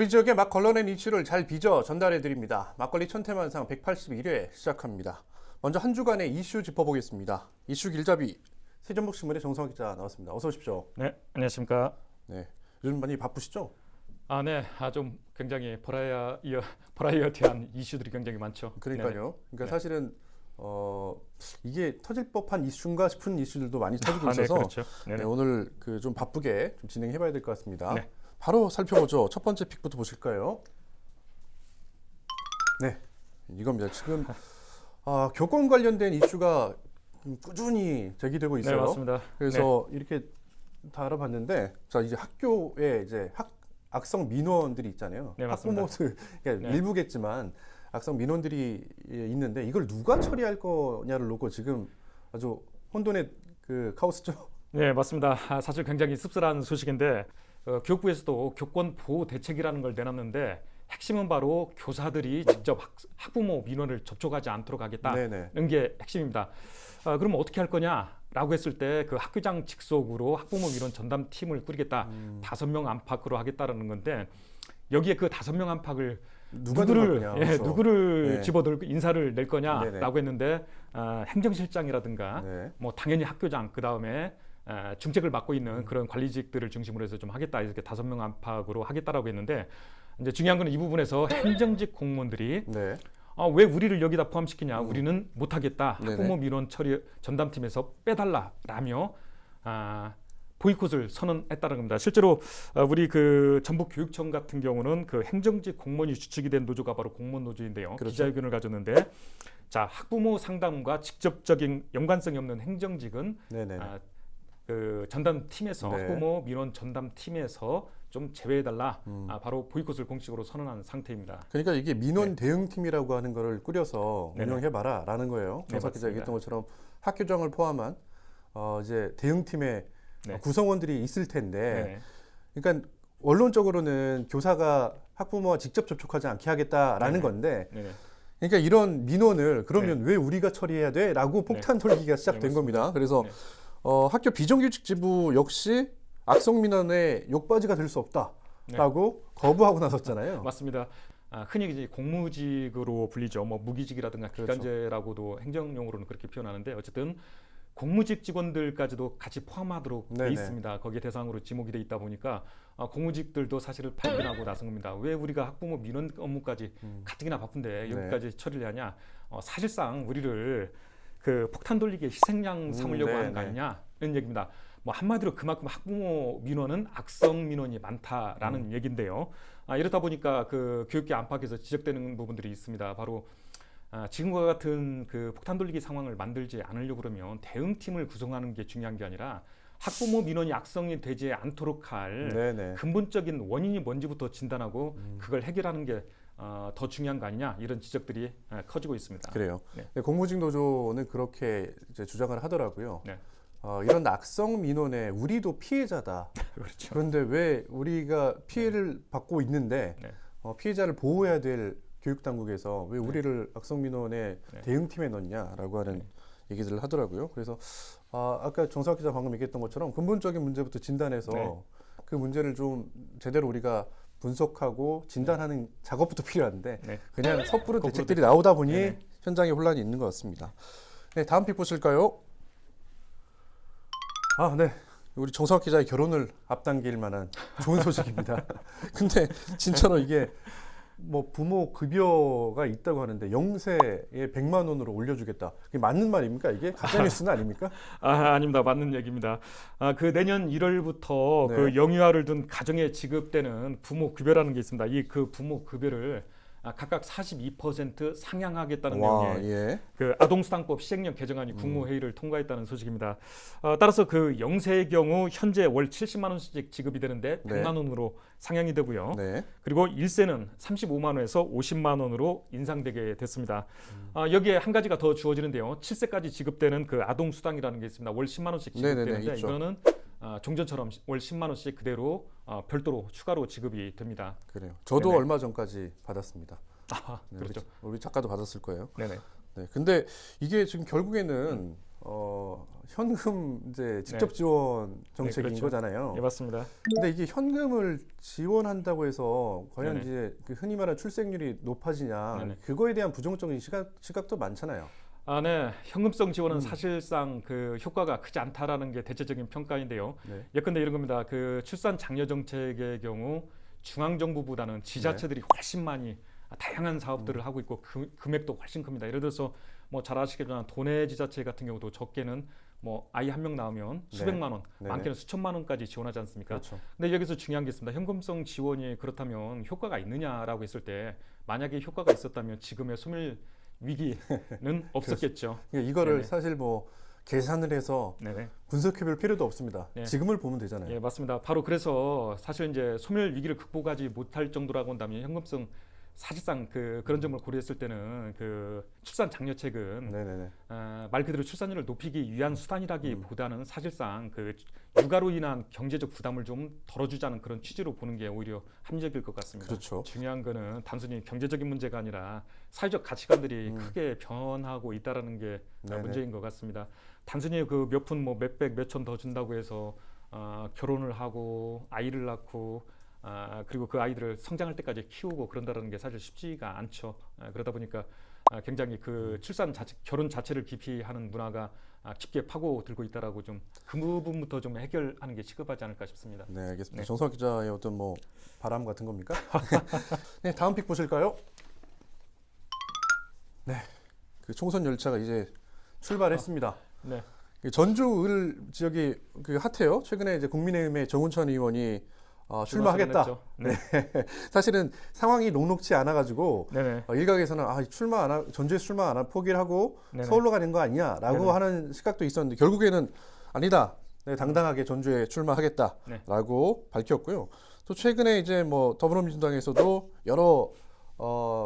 우리 지역의 막 걸러낸 이슈를 잘 빚어 전달해드립니다. 막걸리 천태만상 181회 시작합니다. 먼저 한 주간의 이슈 짚어보겠습니다. 이슈 길잡이 세전복신문의 정성화 기자 나왔습니다. 어서 오십시오. 네, 안녕하십니까. 네, 요즘 많이 바쁘시죠? 네, 좀 굉장히 버라이어티한 이슈들이 굉장히 많죠. 그러니까요. 그러니까 네. 사실은 이게 터질 법한 이슈인가 싶은 이슈들도 많이 터지고 있어서 네, 그렇죠. 네, 오늘 좀 바쁘게 좀 진행해봐야 될 것 같습니다. 네. 바로 살펴보죠. 첫 번째 픽부터 보실까요? 네, 이겁니다. 지금 교권 관련된 이슈가 꾸준히 제기되고 있어요. 네, 맞습니다. 그래서 이렇게 다 알아봤는데, 자 이제 학교에 이제 악성 민원들이 있잖아요. 네, 맞습니다. 학부모들 그러니까 네. 일부겠지만 악성 민원들이 있는데 이걸 누가 처리할 거냐를 놓고 지금 아주 혼돈의 그 카오스죠. 네, 맞습니다. 사실 굉장히 씁쓸한 소식인데 교육부에서도 교권 보호 대책이라는 걸 내놨는데 핵심은 바로 교사들이 직접 학부모 민원을 접촉하지 않도록 하겠다는 게 핵심입니다. 그러면 어떻게 할 거냐라고 했을 때 그 학교장 직속으로 학부모 민원 전담팀을 꾸리겠다. 5명 안팎으로 하겠다라는 건데 여기에 그 5명 안팎을 누구를 네. 집어들고 인사를 낼 거냐라고 네네. 했는데 행정실장이라든가 네. 뭐 당연히 학교장 그 다음에 중책을 맡고 있는 그런 관리직들을 중심으로 해서 좀 하겠다 이렇게 5명 안팎으로 하겠다라고 했는데 이제 중요한 건 이 부분에서 행정직 공무원들이 네. 왜 우리를 여기다 포함시키냐 우리는 못하겠다 네네. 학부모 민원 처리 전담팀에서 빼달라라며 보이콧을 선언했다는 겁니다. 실제로 우리 그 전북교육청 같은 경우는 그 행정직 공무원이 주축이 된 노조가 바로 공무원 노조인데요. 그렇죠. 기자회견을 가졌는데 자 학부모 상담과 직접적인 연관성이 없는 행정직은 네네. 그 전담팀에서 네. 학부모 민원 전담팀에서 좀 제외해달라. 바로 보이콧을 공식으로 선언한 상태입니다. 그러니까 이게 민원 대응팀이라고 하는 거를 꾸려서 네네. 운영해봐라라는 거예요. 네, 정사 기자 맞습니다. 얘기했던 것처럼 학교장을 포함한 이제 대응팀의 네. 구성원들이 있을 텐데, 네. 그러니까 원론적으로는 교사가 학부모와 직접 접촉하지 않게 하겠다라는 네네. 건데, 네. 그러니까 이런 민원을 그러면 왜 우리가 처리해야 돼?라고 폭탄 돌리기가 시작된 네, 겁니다. 그래서 네. 학교 비정규직 지부 역시 악성 민원의 욕바지가 될 수 없다라고 거부하고 나섰잖아요. 맞습니다. 흔히 이제 공무직으로 불리죠. 뭐 무기직이라든가 그렇죠. 기간제라고도 행정용어로는 그렇게 표현하는데 어쨌든 공무직 직원들까지도 같이 포함하도록 돼 네네. 있습니다. 거기에 대상으로 지목이 돼 있다 보니까 공무직들도 사실을 발견하고 나선 겁니다. 왜 우리가 학부모 민원 업무까지 가뜩이나 바쁜데 여기까지 처리를 하냐? 사실상 우리를 그 폭탄 돌리기에 희생양 삼으려고 하는 거 아니냐 이런 얘기입니다. 뭐 한마디로 그만큼 학부모 민원은 악성 민원이 많다라는 얘기인데요. 이렇다 보니까 그 교육계 안팎에서 지적되는 부분들이 있습니다. 바로 지금과 같은 그 폭탄 돌리기 상황을 만들지 않으려고 그러면 대응팀을 구성하는 게 중요한 게 아니라 학부모 민원이 악성이 되지 않도록 할 네네. 근본적인 원인이 뭔지부터 진단하고 그걸 해결하는 게 더 중요한 거 아니냐 이런 지적들이 커지고 있습니다. 그래요. 네. 네, 공무직 노조는 그렇게 이제 주장을 하더라고요. 네. 이런 악성 민원에 우리도 피해자다. 그렇죠. 그런데 왜 우리가 피해를 받고 있는데 네. 피해자를 보호해야 될 교육 당국에서 왜 우리를 악성 민원의 네. 대응팀에 넣냐라고 하는 얘기들을 하더라고요. 그래서 아까 정석 기자 방금 얘기했던 것처럼 근본적인 문제부터 진단해서 네. 그 문제를 좀 제대로 우리가 분석하고 진단하는 작업부터 필요한데 네. 그냥 섣부른 대책들이 나오다 보니 네네. 현장에 혼란이 있는 것 같습니다. 네, 다음 픽 보실까요? 네. 우리 정석 기자의 결혼을 앞당길 만한 좋은 소식입니다. 근데 진짜로 이게 뭐 부모 급여가 있다고 하는데 영세에 100만 원으로 올려주겠다. 그게 맞는 말입니까? 이게 가짜 뉴스는 아닙니까? 아닙니다. 맞는 얘기입니다. 그 내년 1월부터 네. 그 영유아를 둔 가정에 지급되는 부모 급여라는 게 있습니다. 이 그 부모 급여를 각각 42% 상향하겠다는 내용의 예. 그 아동수당법 시행령 개정안이 국무회의를 통과했다는 소식입니다. 따라서 그 영세의 경우 현재 월 70만 원씩 지급이 되는데 100만 원으로 상향이 되고요. 네. 그리고 1세는 35만 원에서 50만 원으로 인상되게 됐습니다. 여기에 한 가지가 더 주어지는데요. 7세까지 지급되는 그 아동수당이라는 게 있습니다. 월 10만 원씩 지급되는데 네네네, 있죠. 이거는 종전처럼 월 10만 원씩 그대로 별도로 추가로 지급이 됩니다. 그래요. 저도 네네. 얼마 전까지 받았습니다. 네, 그렇죠. 우리 작가도 받았을 거예요. 네네. 네. 근데 이게 지금 결국에는 현금 이제 직접 지원 정책인 그렇죠. 거잖아요. 예, 맞습니다. 근데 이게 현금을 지원한다고 해서 과연 네네. 이제 그 흔히 말하는 출생률이 높아지냐 네네. 그거에 대한 부정적인 시각도 많잖아요. 네. 현금성 지원은 사실상 그 효과가 크지 않다라는 게 대체적인 평가인데요. 네. 예컨대 이런 겁니다. 그 출산 장려 정책의 경우 중앙 정부보다는 지자체들이 훨씬 많이 다양한 사업들을 하고 있고 금액도 훨씬 큽니다. 예를 들어서 뭐 잘 아시겠지만 도내 지자체 같은 경우도 적게는 뭐 아이 한 명 나오면 수백만 원, 네네. 많게는 수천만 원까지 지원하지 않습니까? 그렇죠. 근데 여기서 중요한 게 있습니다. 현금성 지원이 그렇다면 효과가 있느냐라고 했을 때 만약에 효과가 있었다면 지금의 소멸 위기는 없었겠죠. 그러니까 이거를 네네. 사실 뭐 계산을 해서 네네. 분석해볼 필요도 없습니다. 네. 지금을 보면 되잖아요. 예, 맞습니다. 바로 그래서 사실 이제 소멸 위기를 극복하지 못할 정도라고 한다면 현금성 사실상 그런 점을 고려했을 때는 그 출산 장려책은 네네네. 말 그대로 출산율을 높이기 위한 수단이라기보다는 사실상 그 육아로 인한 경제적 부담을 좀 덜어주자는 그런 취지로 보는 게 오히려 합리적일 것 같습니다. 그렇죠. 중요한 거는 단순히 경제적인 문제가 아니라 사회적 가치관들이 크게 변하고 있다라는 게 네네. 문제인 것 같습니다. 단순히 그 몇 푼 뭐 몇백 몇천 더 준다고 해서 결혼을 하고 아이를 낳고 그리고 그 아이들을 성장할 때까지 키우고 그런다는 게 사실 쉽지가 않죠. 그러다 보니까 굉장히 그 출산 자체, 결혼 자체를 기피하는 문화가 깊게 파고들고 있다라고 좀 그 부분부터 좀 해결하는 게 시급하지 않을까 싶습니다. 네, 알겠습니다. 네. 정석 기자의 어떤 뭐 바람 같은 겁니까? 네, 다음 픽 보실까요? 네, 그 총선 열차가 이제 출발했습니다. 네, 전주 을 지역이 그 핫해요. 최근에 이제 국민의힘의 정운천 의원이 출마하겠다. 선언했죠. 네, 사실은 상황이 녹록치 않아가지고 네네. 일각에서는 전주에서 출마 안 하고 포기를 하고 네네. 서울로 가는 거 아니냐라고 네네. 하는 시각도 있었는데 결국에는 아니다. 네, 당당하게 전주에 네. 출마하겠다라고 밝혔고요. 또 최근에 이제 뭐 더불어민주당에서도 여러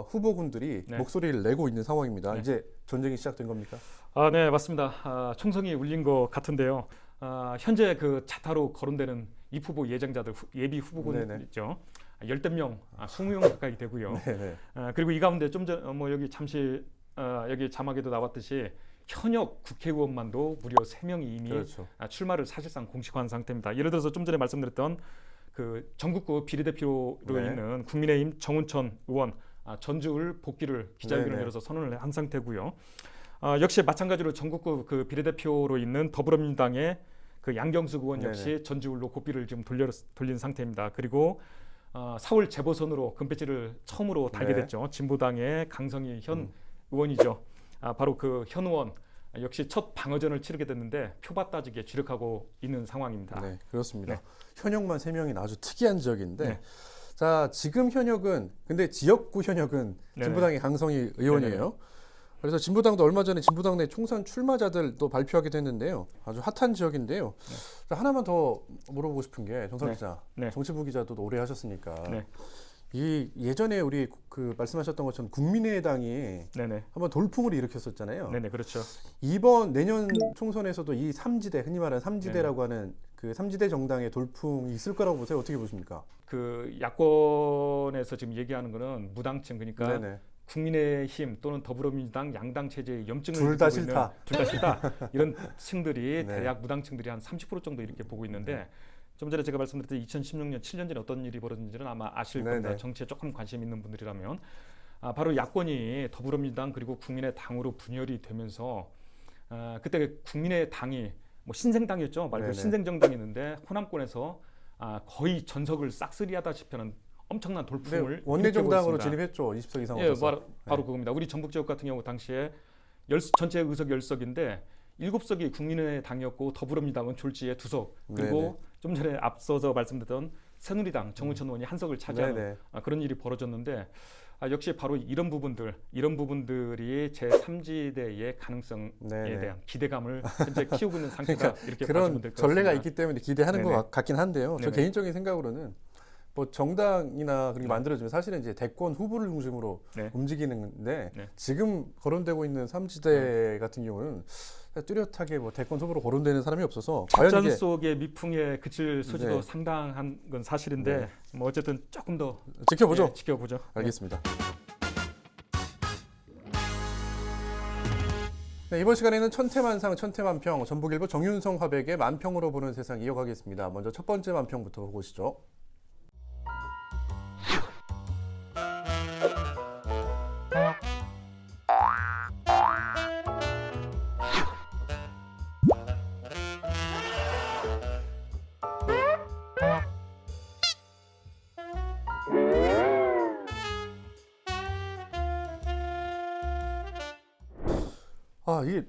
후보군들이 네. 목소리를 내고 있는 상황입니다. 네. 이제 전쟁이 시작된 겁니까? 네, 맞습니다. 총성이 울린 것 같은데요. 현재 그 자타로 거론되는 입 후보 예정자들 예비 후보군 네네. 있죠. 열댓 명, 20명 가까이 되고요. 네네. 그리고 이 가운데 좀 전 뭐 여기 잠시 여기 자막에도 나왔듯이 현역 국회의원만도 무려 3명이 이미 그렇죠. 출마를 사실상 공식화한 상태입니다. 예를 들어서 좀 전에 말씀드렸던 그 전국구 비례대표로 네. 있는 국민의힘 정운천 의원 전주을 복귀를 기자회견을 네네. 열어서 선언을 한 상태고요. 역시 마찬가지로 전국구 그 비례대표로 있는 더불어민주당의 그 양경숙 의원 역시 전주울로 고삐를 좀 돌린 상태입니다. 그리고 4월 재보선으로 금배지를 처음으로 달게 네. 됐죠. 진보당의 강성희 현 의원이죠. 바로 그 현 의원 역시 첫 방어전을 치르게 됐는데 표밭 따지기에 주력하고 있는 상황입니다. 네, 그렇습니다. 네. 현역만 3명이 아주 특이한 지역인데 네. 자, 지금 현역은 근데 지역구 현역은 네네. 진보당의 강성희 의원이에요. 그래서 진보당도 얼마 전에 진보당 내 총선 출마자들도 발표하기도 했는데요. 아주 핫한 지역인데요. 자, 하나만 더 물어보고 싶은 게 정석 네. 기자, 네. 정치부 기자도 오래 하셨으니까 네. 이 예전에 우리 그 말씀하셨던 것처럼 국민의당이 네네. 한번 돌풍을 일으켰었잖아요. 네네, 그렇죠. 이번 내년 총선에서도 이 3지대, 흔히 말하는 3지대라고 하는 그 3지대 정당의 돌풍이 있을 거라고 보세요. 어떻게 보십니까? 그 야권에서 지금 얘기하는 거는 무당층 그러니까 네네. 국민의힘 또는 더불어민주당 양당 체제의 염증을 둘 다 느끼고 있는, 싫다. 둘 다 싫다. 이런 층들이 네. 대략 무당층들이 한 30% 정도 이렇게 보고 있는데 좀 전에 제가 말씀드렸던 2016년 7년 전에 어떤 일이 벌어진지는 아마 아실 네네. 겁니다. 정치에 조금 관심 있는 분들이라면 바로 야권이 더불어민주당 그리고 국민의당으로 분열이 되면서 그때 국민의당이 뭐 신생당이었죠. 말 그대로 네네. 신생정당이었는데 호남권에서 거의 전석을 싹쓸이하다시피 하는 엄청난 네, 돌풍을 원내정당으로 일으켜보였습니다. 진입했죠. 20석 이상 예, 얻어서. 바로 그겁니다. 우리 전북 지역 같은 경우 당시에 전체 의석 10석인데 7석이 국민의당이었고 더불어민주당은 졸지에 2석 그리고 네네. 좀 전에 앞서서 말씀드렸던 새누리당 정우천 의원이 1석을 차지하는 네네. 그런 일이 벌어졌는데 역시 바로 이런 부분들이 제3지대의 가능성에 네네. 대한 기대감을 현재 키우고 있는 상태다. 이렇게 봐주면 그런 될 것 전례가 같습니다. 있기 때문에 기대하는 네네. 것 같긴 한데요. 저 네네. 개인적인 생각으로는 뭐 정당이나 그렇게 만들어지면 사실은 이제 대권 후보를 중심으로 네. 움직이는데 네. 지금 거론되고 있는 3지대 같은 경우는 뚜렷하게 뭐 대권 후보로 거론되는 사람이 없어서 과연 짠 이게 속의 미풍에 그칠 소지도 네. 상당한 건 사실인데 네. 뭐 어쨌든 조금 더 지켜보죠. 예, 지켜보죠. 알겠습니다. 네, 이번 시간에는 천태만상, 천태만평, 전북일보 정윤성 화백의 만평으로 보는 세상 이어가겠습니다. 먼저 첫 번째 만평부터 보시죠. 이게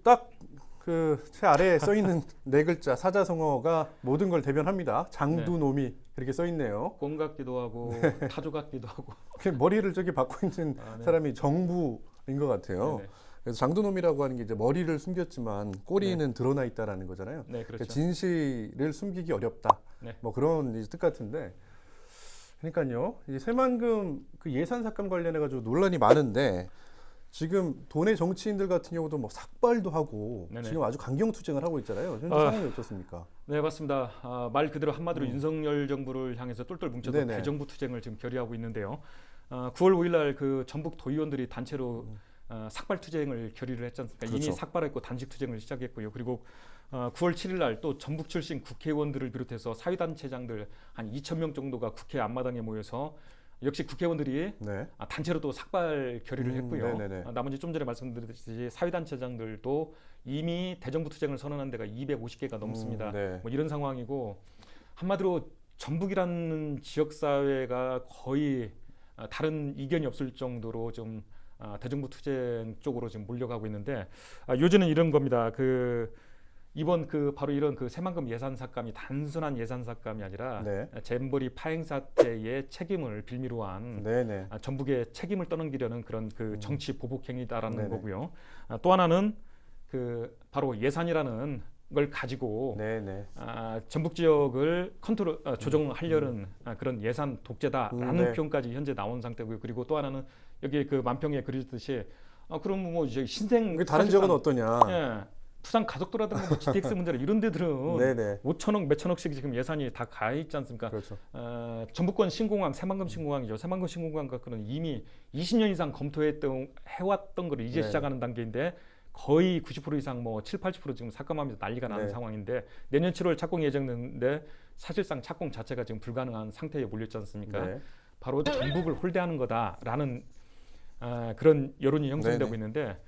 딱 그 제 아래에 써 있는 네 글자 사자성어가 모든 걸 대변합니다. 장두노미 그렇게 써 있네요. 꼼 같기도 하고 타조 같기도 하고. 머리를 저기 받고 있는 네. 사람이 정부인 것 같아요. 네네. 그래서 장두놈이라고 하는 게 이제 머리를 숨겼지만 꼬리는 네. 드러나 있다라는 거잖아요. 네, 그렇죠. 진실을 숨기기 어렵다. 네. 뭐 그런 이제 뜻 같은데. 그러니까요. 이 새만금 그 예산 삭감 관련해 가지고 논란이 많은데 지금 도내 정치인들 같은 경우도 뭐 삭발도 하고 네네. 지금 아주 강경투쟁을 하고 있잖아요. 현재 상황이 어떻습니까? 네, 맞습니다. 말 그대로 한마디로 윤석열 정부를 향해서 똘똘 뭉쳐서 네네. 대정부 투쟁을 지금 결의하고 있는데요. 9월 5일 날 그 전북 도의원들이 단체로 삭발 투쟁을 결의를 했지 않습니까? 그렇죠. 이미 삭발했고 단식 투쟁을 시작했고요. 그리고 9월 7일 날 또 전북 출신 국회의원들을 비롯해서 사회단체장들 한 2천 명 정도가 국회 앞마당에 모여서 역시 국회의원들이 네. 단체로 또 삭발 결의를 했고요. 네네네. 나머지 좀 전에 말씀드렸듯이 사회단체장들도 이미 대정부 투쟁을 선언한 데가 250개가 넘습니다. 네. 뭐 이런 상황이고 한마디로 전북이라는 지역 사회가 거의 다른 이견이 없을 정도로 좀 대정부 투쟁 쪽으로 지금 몰려가고 있는데 요즘은 이런 겁니다. 이번 바로 이런 새만금 예산 삭감이 단순한 예산 삭감이 아니라 네. 잼버리 파행 사태의 책임을 빌미로 한 네네. 전북의 책임을 떠넘기려는 그런 정치 보복 행위다라는 네네. 거고요. 또 하나는 바로 예산이라는 걸 가지고 네네. 전북 지역을 조정하려는 그런 예산 독재다라는 네. 표현까지 현재 나온 상태고요. 그리고 또 하나는 여기 만평에 그려졌듯이 그럼 뭐 이제 신생 다른 지역은 사실상, 어떠냐? 예, 부산 가덕도라든가 뭐 GTX 문제라 이런 데들은 네네. 5천억 몇천억씩 지금 예산이 다 가 있지 않습니까? 그렇죠. 전북권 신공항 새만금 신공항이죠. 새만금 신공항 갖고는 이미 20년 이상 해왔던 거를 이제 네. 시작하는 단계인데 거의 90% 이상 뭐 7, 80% 지금 삭감하면서 난리가 나는 네. 상황인데 내년 7월 착공 예정인데 사실상 착공 자체가 지금 불가능한 상태에 몰렸지 않습니까? 네. 바로 전북을 홀대하는 거다라는 그런 여론이 형성되고 네네. 있는데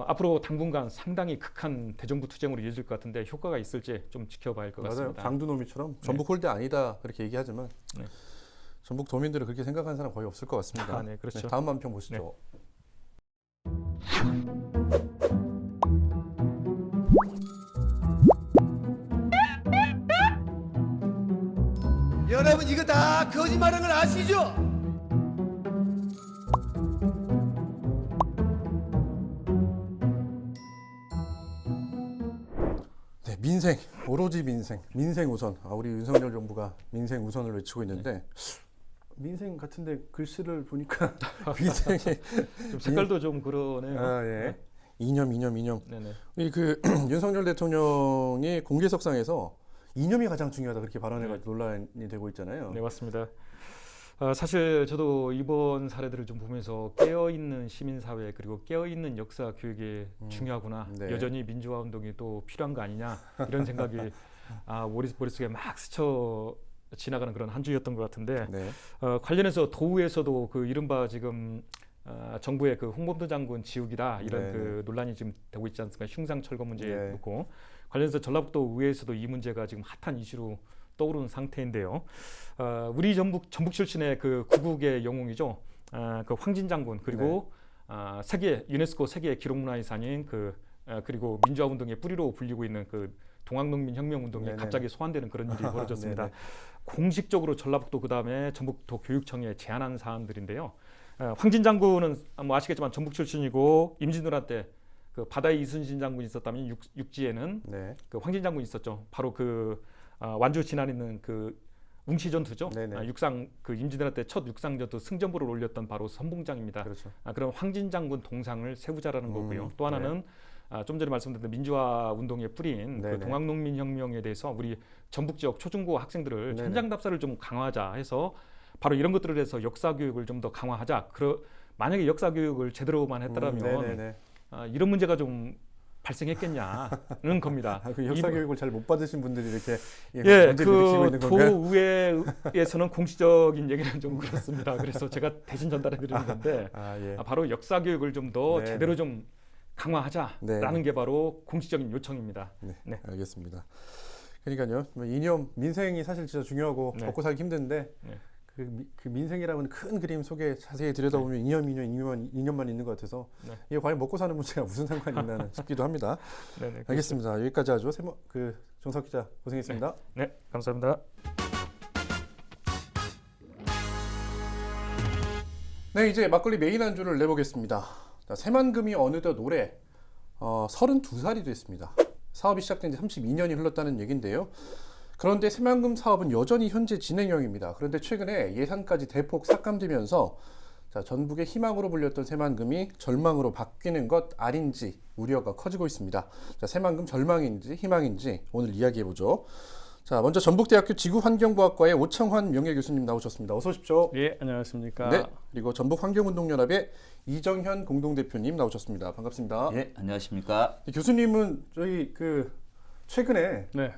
앞으로 당분간 상당히 극한 대정부 투쟁으로 이어질 것 같은데 효과가 있을지 좀 지켜봐야 할 것 맞아요. 같습니다. 장두노미처럼 전북 홀대 아니다 그렇게 얘기하지만 네. 전북 도민들은 그렇게 생각하는 사람 거의 없을 것 같습니다. 네, 그렇죠. 다음 만평 보시죠. 여러분 이거 다 거짓말하는 걸 아시죠? 네, 민생 오로지 민생 우선. 우리 윤석열 정부가 민생 우선을 외치고 있는데 민생 같은데 글씨를 보니까 민생이 좀 색깔도 좀 그러네요. 예. 이념. 네네. 이 윤석열 대통령이 공개석상에서 이념이 가장 중요하다 그렇게 발언해가지고 논란이 되고 있잖아요. 네, 맞습니다. 사실 저도 이번 사례들을 좀 보면서 깨어있는 시민사회 그리고 깨어있는 역사 교육이 중요하구나. 네. 여전히 민주화 운동이 또 필요한 거 아니냐 이런 생각이 머릿속에 막 스쳐 지나가는 그런 한 주였던 것 같은데 네. 관련해서 도우에서도 이른바 지금 정부의 홍범도 장군 지우기다 이런 네. 논란이 지금 되고 있지 않습니까? 흉상 철거 문제에 네. 그렇고 관련해서 전라북도 의회에서도 이 문제가 지금 핫한 이슈로 떠오르는 상태인데요. 우리 전북 출신의 구국의 영웅이죠. 황진 장군 그리고 세계 유네스코 세계 기록문화유산인 그리고 민주화 운동의 뿌리로 불리고 있는 동학농민 혁명 운동에 네네. 갑자기 소환되는 그런 일이 벌어졌습니다. 네네. 공식적으로 전라북도 그다음에 전북도 교육청에 제안한 사안들인데요. 황진 장군은 뭐 아시겠지만 전북 출신이고 임진왜란 때 바다의 이순신 장군이 있었다면 육지에는 네. 황진 장군이 있었죠. 바로 완주 진안에 있는 웅시 전투죠. 네네. 육상 임진왜란 때 첫 육상 전투 승전보를 올렸던 바로 선봉장입니다. 그렇죠. 그런 황진 장군 동상을 세우자라는 거고요. 또 네. 하나는 좀 전에 말씀드린 민주화 운동에 뿌린 네네. 동학농민 혁명에 대해서 우리 전북 지역 초중고 학생들을 네네. 현장 답사를 좀 강화하자 해서 바로 이런 것들을 해서 역사 교육을 좀 더 강화하자. 만약에 역사 교육을 제대로만 했더라면 네네네. 이런 문제가 좀 발생했겠냐는 겁니다. 그 역사 교육을 잘 못 받으신 분들이 이렇게 예, 문제를 일으키고 있는 건가요? 도의회에서는 공식적인 얘기는 좀 그렇습니다. 그래서 제가 대신 전달해 드리는 건데 예. 바로 역사 교육을 좀 더 네. 제대로 좀 강화하자라는 네. 게 바로 공식적인 요청입니다. 네, 네. 알겠습니다. 그러니까요, 이념, 민생이 사실 진짜 중요하고 네. 먹고 살기 힘든데 네. 그 민생이라는 큰 그림 속에 자세히 들여다보면 이념만 있는 것 같아서 네. 이게 과연 먹고 사는 문제가 무슨 상관이 있나 싶기도 합니다. 네네, 알겠습니다. 여기까지 하죠. 정석 기자 고생했습니다. 네, 감사합니다. 네, 이제 막걸리 메인 안주를 내보겠습니다. 자, 새만금이 어느덧 올해 32살이 됐습니다. 사업이 시작된 지 32년이 흘렀다는 얘긴데요. 그런데 새만금 사업은 여전히 현재 진행형입니다. 그런데 최근에 예산까지 대폭 삭감되면서 전북의 희망으로 불렸던 새만금이 절망으로 바뀌는 것 아닌지 우려가 커지고 있습니다. 새만금 절망인지 희망인지 오늘 이야기해보죠. 먼저 전북대학교 지구환경과학과의 오창환 명예교수님 나오셨습니다. 어서 오십시오. 예, 안녕하십니까. 네, 그리고 전북환경운동연합의 이정현 공동대표님 나오셨습니다. 반갑습니다. 예, 안녕하십니까. 교수님은 저희 최근에 네.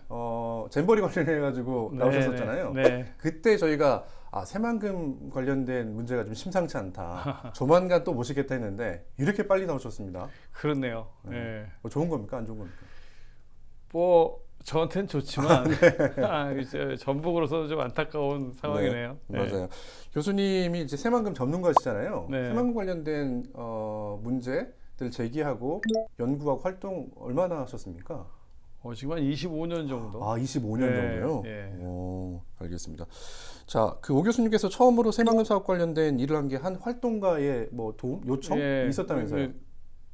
잼버리 관련해가지고 네, 나오셨었잖아요. 네. 그때 저희가 새만금 관련된 문제가 좀 심상치 않다. 조만간 또 모시겠다 했는데 이렇게 빨리 나오셨습니다. 그렇네요. 네. 좋은 겁니까? 안 좋은 겁니까? 뭐 저한테는 좋지만 이제 전북으로서 좀 안타까운 상황이네요. 네, 맞아요. 교수님이 이제 새만금 전문가시잖아요. 네. 새만금 관련된 문제들 제기하고 연구하고 활동 얼마나 하셨습니까? 지금 한 25년 정도. 25년 네, 정도요? 예. 오, 알겠습니다. 오 교수님께서 처음으로 새만금 사업 관련된 일을 한 게 한 활동가의 도움, 요청 예, 있었다면서요?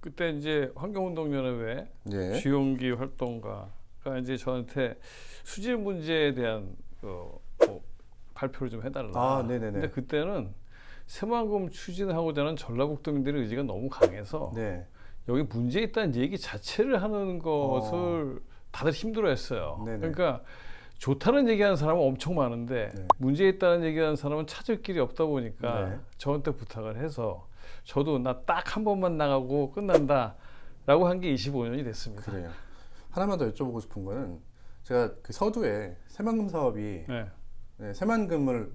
그때 이제 환경운동연합회 네. 주용기 활동가가 이제 저한테 수질 문제에 대한 발표를 좀 해달라. 네네네. 근데 그때는 새만금 추진하고자 하는 전라북도민들의 의지가 너무 강해서 네. 여기 문제 있다는 얘기 자체를 하는 것을 다들 힘들어했어요. 네네. 그러니까 좋다는 얘기하는 사람은 엄청 많은데 네. 문제 있다는 얘기하는 사람은 찾을 길이 없다 보니까 네. 저한테 부탁을 해서 저도 나 딱 한 번만 나가고 끝난다라고 한 게 25년이 됐습니다. 그래요. 하나만 더 여쭤보고 싶은 거는 제가 그 서두에 새만금 사업이 네. 새만금을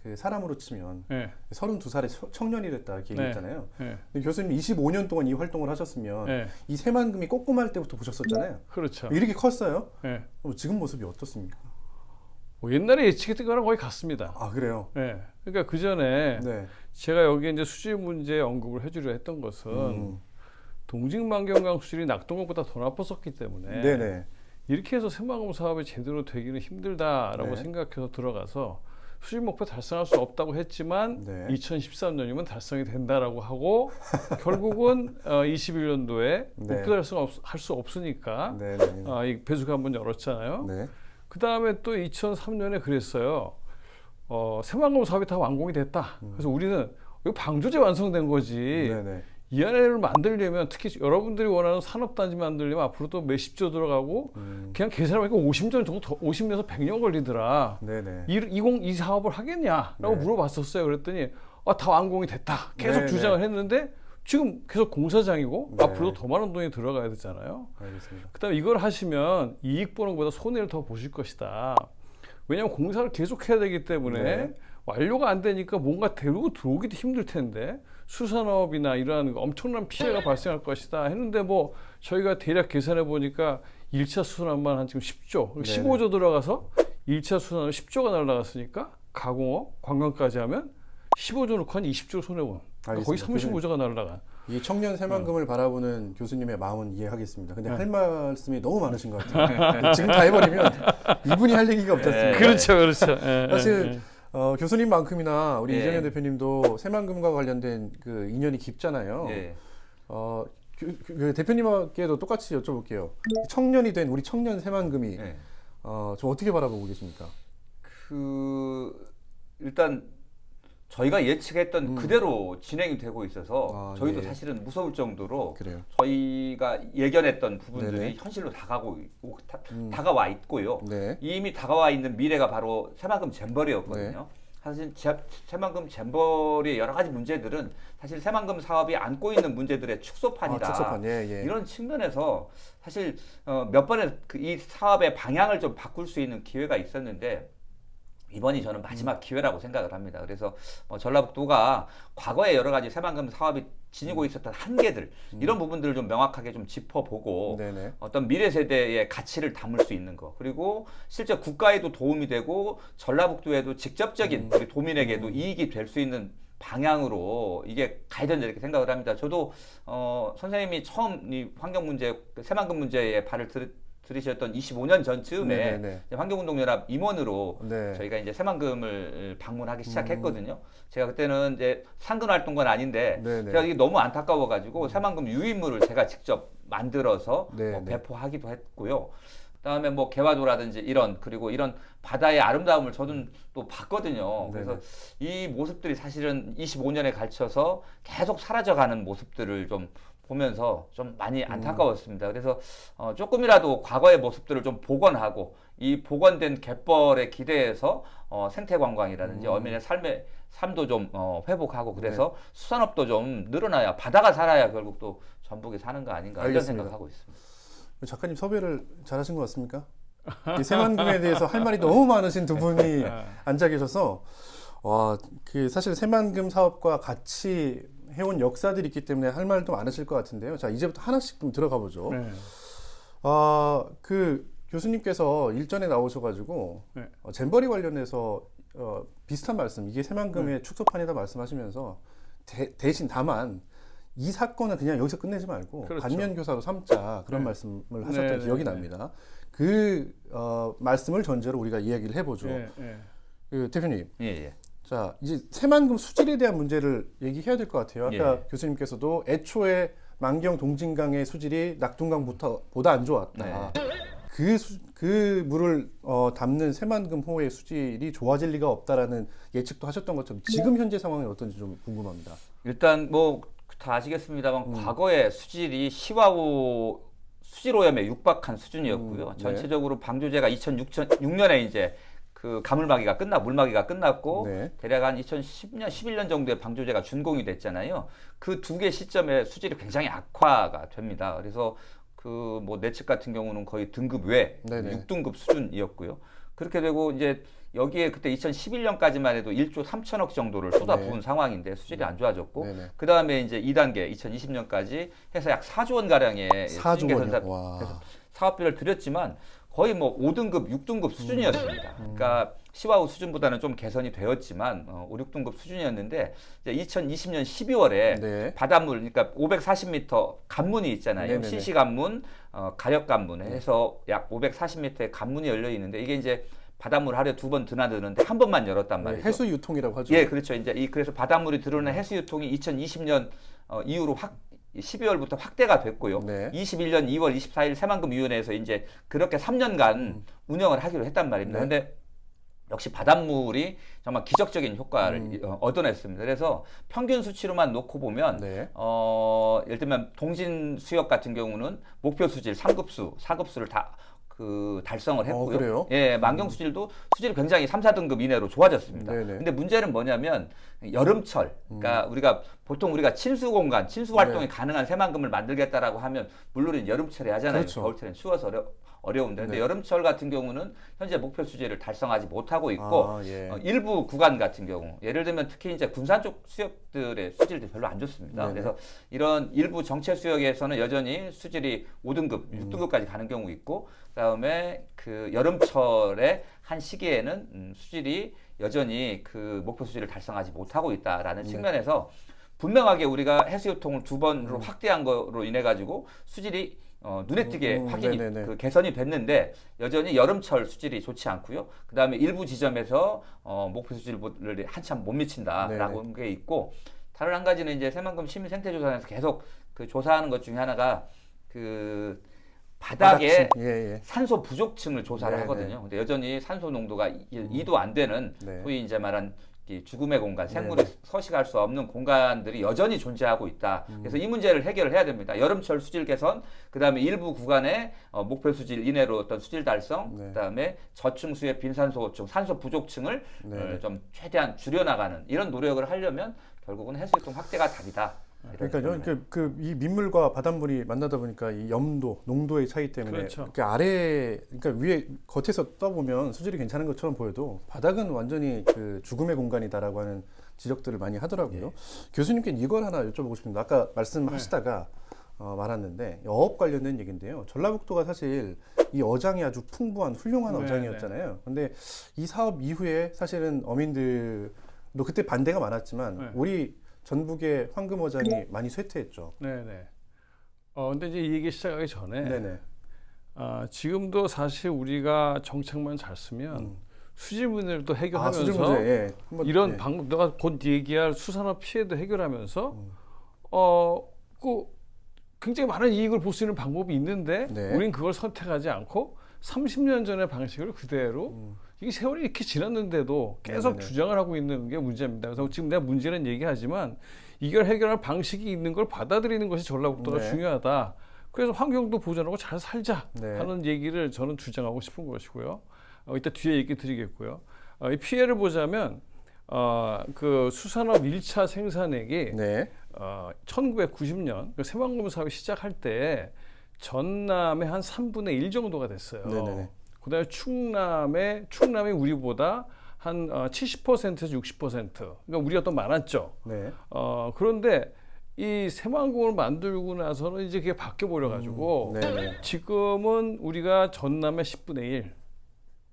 이제 사람으로 치면 네. 32살에 청년이 됐다 이렇게 네. 얘기했잖아요. 네. 근데 교수님 25년 동안 이 활동을 하셨으면 네. 이 새만금이 꼬꼬마할 때부터 보셨었잖아요. 그렇죠. 이렇게 컸어요? 네. 지금 모습이 어떻습니까? 뭐 옛날에 예측했던 거랑 거의 같습니다. 그래요? 네. 그러니까 그 전에 네. 제가 여기 이제 수질 문제 언급을 해주려 했던 것은 동직만경강 수질이 낙동강보다 더 나빴었기 때문에 네네. 이렇게 해서 새만금 사업이 제대로 되기는 힘들다라고 네. 생각해서 들어가서 수질 목표 달성할 수 없다고 했지만 네. 2013년이면 달성이 된다라고 하고 결국은 21년도에 네. 목표 달성할 수 없으니까 네네. 이 배수가 한번 열었잖아요. 네. 그 다음에 또 2003년에 그랬어요. 새만금 사업이 다 완공이 됐다. 그래서 우리는 이거 방조제 완성된 거지. 네네. 이 안에를 만들려면 특히 여러분들이 원하는 산업단지 만들려면 앞으로도 몇십조 들어가고 그냥 계산해보니까 50년 정도 50년에서 100년 걸리더라. 네네. 이 사업을 하겠냐라고 네. 물어봤었어요. 그랬더니 다 완공이 됐다. 계속 네네. 주장을 했는데 지금 계속 공사장이고 네. 앞으로도 더 많은 돈이 들어가야 되잖아요. 알겠습니다. 그다음에 이걸 하시면 이익 보는 것보다 손해를 더 보실 것이다. 왜냐하면 공사를 계속 해야 되기 때문에 네. 완료가 안 되니까 뭔가 데리고 들어오기도 힘들 텐데 수산업이나 이러한 엄청난 피해가 발생할 것이다 했는데 저희가 대략 계산해 보니까 1차 수산업만 한 지금 10조, 15조 들어가서 1차 수산업 10조가 날라갔으니까 가공업, 관광까지 하면 15조 넣고 한 20조 손해본. 그러니까 거의 알겠습니다. 35조가 날라간. 이 청년 새만금을 바라보는 교수님의 마음은 이해하겠습니다. 근데 할 말씀이 너무 많으신 것 같아요. 지금 다 해버리면 이분이 할 얘기가 없지 않습니까? 그렇죠. 사실 교수님만큼이나 우리 예. 이정현 대표님도 새만금과 관련된 그 인연이 깊잖아요. 예. 그 대표님께도 똑같이 여쭤볼게요. 청년이 된 우리 청년 새만금이 예. 좀 어떻게 바라보고 계십니까? 일단 저희가 예측했던 그대로 진행이 되고 있어서 저희도 예. 사실은 무서울 정도로 그래요. 저희가 예견했던 부분들이 네네. 현실로 다가와 있고요. 네. 이미 다가와 있는 미래가 바로 새만금 잼버리였거든요. 사실 새만금 잼버리의 여러 가지 문제들은 사실 새만금 사업이 안고 있는 문제들의 축소판이다. 축소판, 예, 예. 이런 측면에서 사실 몇 번의 이 사업의 방향을 좀 바꿀 수 있는 기회가 있었는데 이번이 저는 마지막 기회라고 생각을 합니다. 그래서 전라북도가 과거에 여러 가지 새만금 사업이 지니고 있었던 한계들 이런 부분들을 좀 명확하게 좀 짚어보고 네네. 어떤 미래 세대의 가치를 담을 수 있는 거 그리고 실제 국가에도 도움이 되고 전라북도에도 직접적인 우리 도민에게도 이익이 될 수 있는 방향으로 이게 가야 된다 이렇게 생각을 합니다. 저도 선생님이 처음 이 환경 문제, 새만금 문제에 발을 들으셨던 25년 전쯤에 네네네. 환경운동연합 임원으로 네. 저희가 이제 새만금을 방문하기 시작했거든요. 제가 그때는 이제 상근 활동건 아닌데 네네. 제가 이게 너무 안타까워가지고 새만금 유인물을 제가 직접 만들어서 네네. 배포하기도 했고요. 그다음에 뭐 개화도라든지 그리고 이런 바다의 아름다움을 저는 또 봤거든요. 그래서 이 모습들이 사실은 25년에 걸쳐서 계속 사라져가는 모습들을 좀 보면서 좀 많이 안타까웠습니다. 그래서 조금이라도 과거의 모습들을 좀 복원하고 이 복원된 갯벌에 기대해서 생태 관광이라든지 어민의 삶도 좀 회복하고 그래서 수산업도 좀 늘어나야 바다가 살아야 결국 또 전북이 사는 거 아닌가 이런 알겠습니다. 생각하고 있습니다. 작가님 섭외를 잘하신 것 같습니까? 이 새만금에 대해서 할 말이 너무 많으신 두 분이 앉아 계셔서 와, 그 사실 새만금 사업과 같이 해온 역사들이 있기 때문에 할 말도 많으실 것 같은데요. 자, 이제부터 하나씩 좀 들어가 보죠. 네. 그 교수님께서 일전에 나오셔가지고 네. 잼버리 관련해서 비슷한 말씀, 이게 새만금의 축소판이다 말씀하시면서 대신 다만 이 사건은 그냥 여기서 끝내지 말고 그렇죠. 반면교사로 삼자 그런 말씀을 하셨던 기억이 납니다. 그 말씀을 전제로 우리가 이야기를 해보죠. 그 대표님, 자 이제 새만금 수질에 대한 문제를 얘기해야 될 것 같아요. 아까 교수님께서도 애초에 만경 동진강의 수질이 낙동강보다 안 좋았다. 그 물을 담는 새만금호의 수질이 좋아질 리가 없다라는 예측도 하셨던 것처럼 지금 현재 상황이 어떤지 좀 궁금합니다. 일단 뭐 다 아시겠습니다만 과거에 수질이 시와우 수질 오염에 육박한 수준이었고요. 전체적으로 방조제가 2006년에 이제 그 가물마기가 물마기가 끝났고 대략 한 2010년, 11년 정도에 방조제가 준공이 됐잖아요. 그 두 개 시점에 수질이 굉장히 악화가 됩니다. 그래서 그 뭐 내측 같은 경우는 거의 등급 외 6등급 수준이었고요. 그렇게 되고 이제 여기에 그때 2011년까지만 해도 1조 3천억 정도를 쏟아부은 상황인데 수질이 안 좋아졌고 그 다음에 이제 2단계 2020년까지 해서 약 4조 원 가량의 수질 개선 사업비를 들였지만 거의 뭐 5등급, 6등급 수준이었습니다. 그러니까 시와우 수준보다는 좀 개선이 되었지만 5, 6등급 수준이었는데 이제 2020년 12월에 바닷물, 그러니까 540m 관문이 있잖아요. 시시 관문, 가역 관문 해서 약 540m의 관문이 열려 있는데 이게 이제 바닷물 하루에 2번 드나드는데 한 번만 열었단 말이죠. 해수 유통이라고 하죠. 예, 그렇죠. 이제 그래서 바닷물이 들어오는 해수 유통이 2020년 이후로 12월부터 확대가 됐고요. 21년 2월 24일 새만금위원회에서 이제 그렇게 3년간 운영을 하기로 했단 말입니다. 그런데 역시 바닷물이 정말 기적적인 효과를 얻어냈습니다. 그래서 평균 수치로만 놓고 보면 예를 들면 동진 수역 같은 경우는 목표 수질 3급수, 4급수를 다 달성을 했고요. 그래요? 예, 만경 수질도 수질이 굉장히 3, 4등급 이내로 좋아졌습니다. 근데 문제는 뭐냐면 여름철, 그러니까 보통 우리가 침수 공간, 침수 활동이 가능한 새만금을 만들겠다라고 하면 물놀이는 여름철에 하잖아요. 그렇죠. 겨울철엔 추워서 어려운데 근데 여름철 같은 경우는 현재 목표 수질을 달성하지 못하고 있고 일부 구간 같은 경우 예를 들면 특히 이제 군산 쪽 수역들의 수질도 별로 안 좋습니다. 그래서 이런 일부 정체 수역에서는 여전히 수질이 5등급, 6등급까지 가는 경우 있고 그다음에 그 여름철의 한 시기에는 수질이 여전히 그 목표 수질을 달성하지 못하고 있다라는 측면에서 분명하게 우리가 해수유통을 2번으로 확대한 거로 인해 가지고 수질이 눈에 띄게 확인이 개선이 됐는데 여전히 여름철 수질이 좋지 않고요. 그다음에 일부 지점에서 목표 수질을 한참 못 미친다라고 하는 게 있고 다른 한 가지는 이제 새만금 시민 생태 조사에서 계속 그 조사하는 것 중에 하나가 그 바닥에 산소 부족층을 조사를 하거든요. 근데 여전히 산소 농도가 2도 안 되는 소위 이제 말한 이 죽음의 공간, 생물이 서식할 수 없는 공간들이 여전히 존재하고 있다. 그래서 이 문제를 해결을 해야 됩니다. 여름철 수질 개선, 그다음에 일부 구간의 목표 수질 이내로 어떤 수질 달성, 그다음에 저층수의 빈산소호층, 산소 부족층을 좀 최대한 줄여나가는 이런 노력을 하려면 결국은 해수유통 확대가 답이다. 그러니까요. 이 민물과 바닷물이 만나다 보니까 이 염도, 농도의 차이 때문에 그렇죠. 이렇게 아래, 그러니까 위에 겉에서 떠보면 수질이 괜찮은 것처럼 보여도 바닥은 완전히 그 죽음의 공간이다라고 하는 지적들을 많이 하더라고요. 교수님께 이걸 하나 여쭤보고 싶습니다. 아까 말씀하시다가 말았는데 어업 관련된 얘기인데요. 전라북도가 사실 이 어장이 아주 풍부한 훌륭한 어장이었잖아요. 근데 이 사업 이후에 사실은 어민들도 그때 반대가 많았지만 우리 전북의 황금 어장이 많이 쇠퇴했죠. 네네. 근데 이제 이 얘기 시작하기 전에 네네. 지금도 사실 우리가 정책만 잘 쓰면 수질 문제도 해결하면서 수질 문제, 예. 한번, 이런 예. 방법, 내가 곧 얘기할 수산업 피해도 해결하면서 그 굉장히 많은 이익을 볼 수 있는 방법이 있는데 우린 그걸 선택하지 않고 30년 전의 방식을 그대로 이게 세월이 이렇게 지났는데도 계속 주장을 하고 있는 게 문제입니다. 그래서 지금 내가 문제는 얘기하지만 이걸 해결할 방식이 있는 걸 받아들이는 것이 전라북도가 중요하다. 그래서 환경도 보존하고 잘 살자 하는 얘기를 저는 주장하고 싶은 것이고요. 이따 뒤에 얘기 드리겠고요. 이 피해를 보자면 그 수산업 1차 생산액이 1990년 그 새만금 사업이 시작할 때 전남의 한 3분의 1 정도가 됐어요. 그다음에 충남이 우리보다 한 70%에서 60%. 그러니까 우리가 더 많았죠. 그런데 이 새만금을 만들고 나서는 이제 그게 바뀌어 버려 가지고 지금은 우리가 전남의 10분의 1,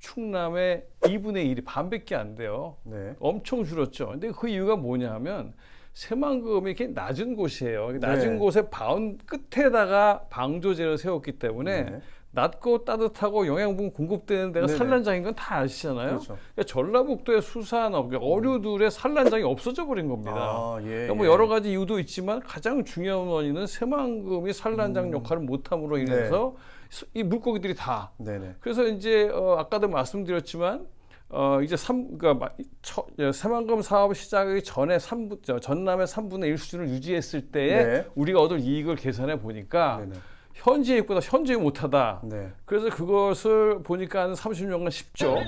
충남의 2분의 1이 반밖에 안 돼요. 엄청 줄었죠. 근데 그 이유가 뭐냐면 새만금이 이렇게 낮은 곳이에요. 낮은 곳에 끝에다가 방조제를 세웠기 때문에 낮고 따뜻하고 영양분 공급되는 데가 산란장인 건 다 아시잖아요. 그러니까 전라북도의 수산업, 어류들의 산란장이 없어져 버린 겁니다. 그러니까 뭐 여러 가지 이유도 있지만 가장 중요한 원인은 새만금이 산란장 역할을 못함으로 인해서 이 물고기들이 다. 그래서 이제 아까도 말씀드렸지만 이제 새만금 사업 시작하기 전에 전남의 3분의 1 수준을 유지했을 때에 우리가 얻을 이익을 계산해 보니까 현재 이익보다 현저히 못하다. 그래서 그것을 보니까 한 30년간 쉽죠.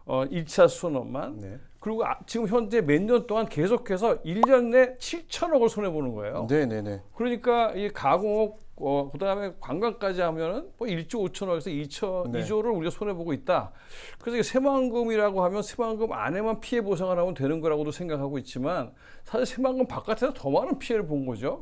1차 수산업만. 그리고 지금 현재 몇 년 동안 계속해서 1년 내 7천억을 손해보는 거예요. 그러니까 이 가공업, 그다음에 관광까지 하면은 뭐 1조 5천억에서 2조를 우리가 손해보고 있다. 그래서 이게 새만금이라고 하면 새만금 안에만 피해 보상을 하면 되는 거라고도 생각하고 있지만 사실 새만금 바깥에서 더 많은 피해를 본 거죠.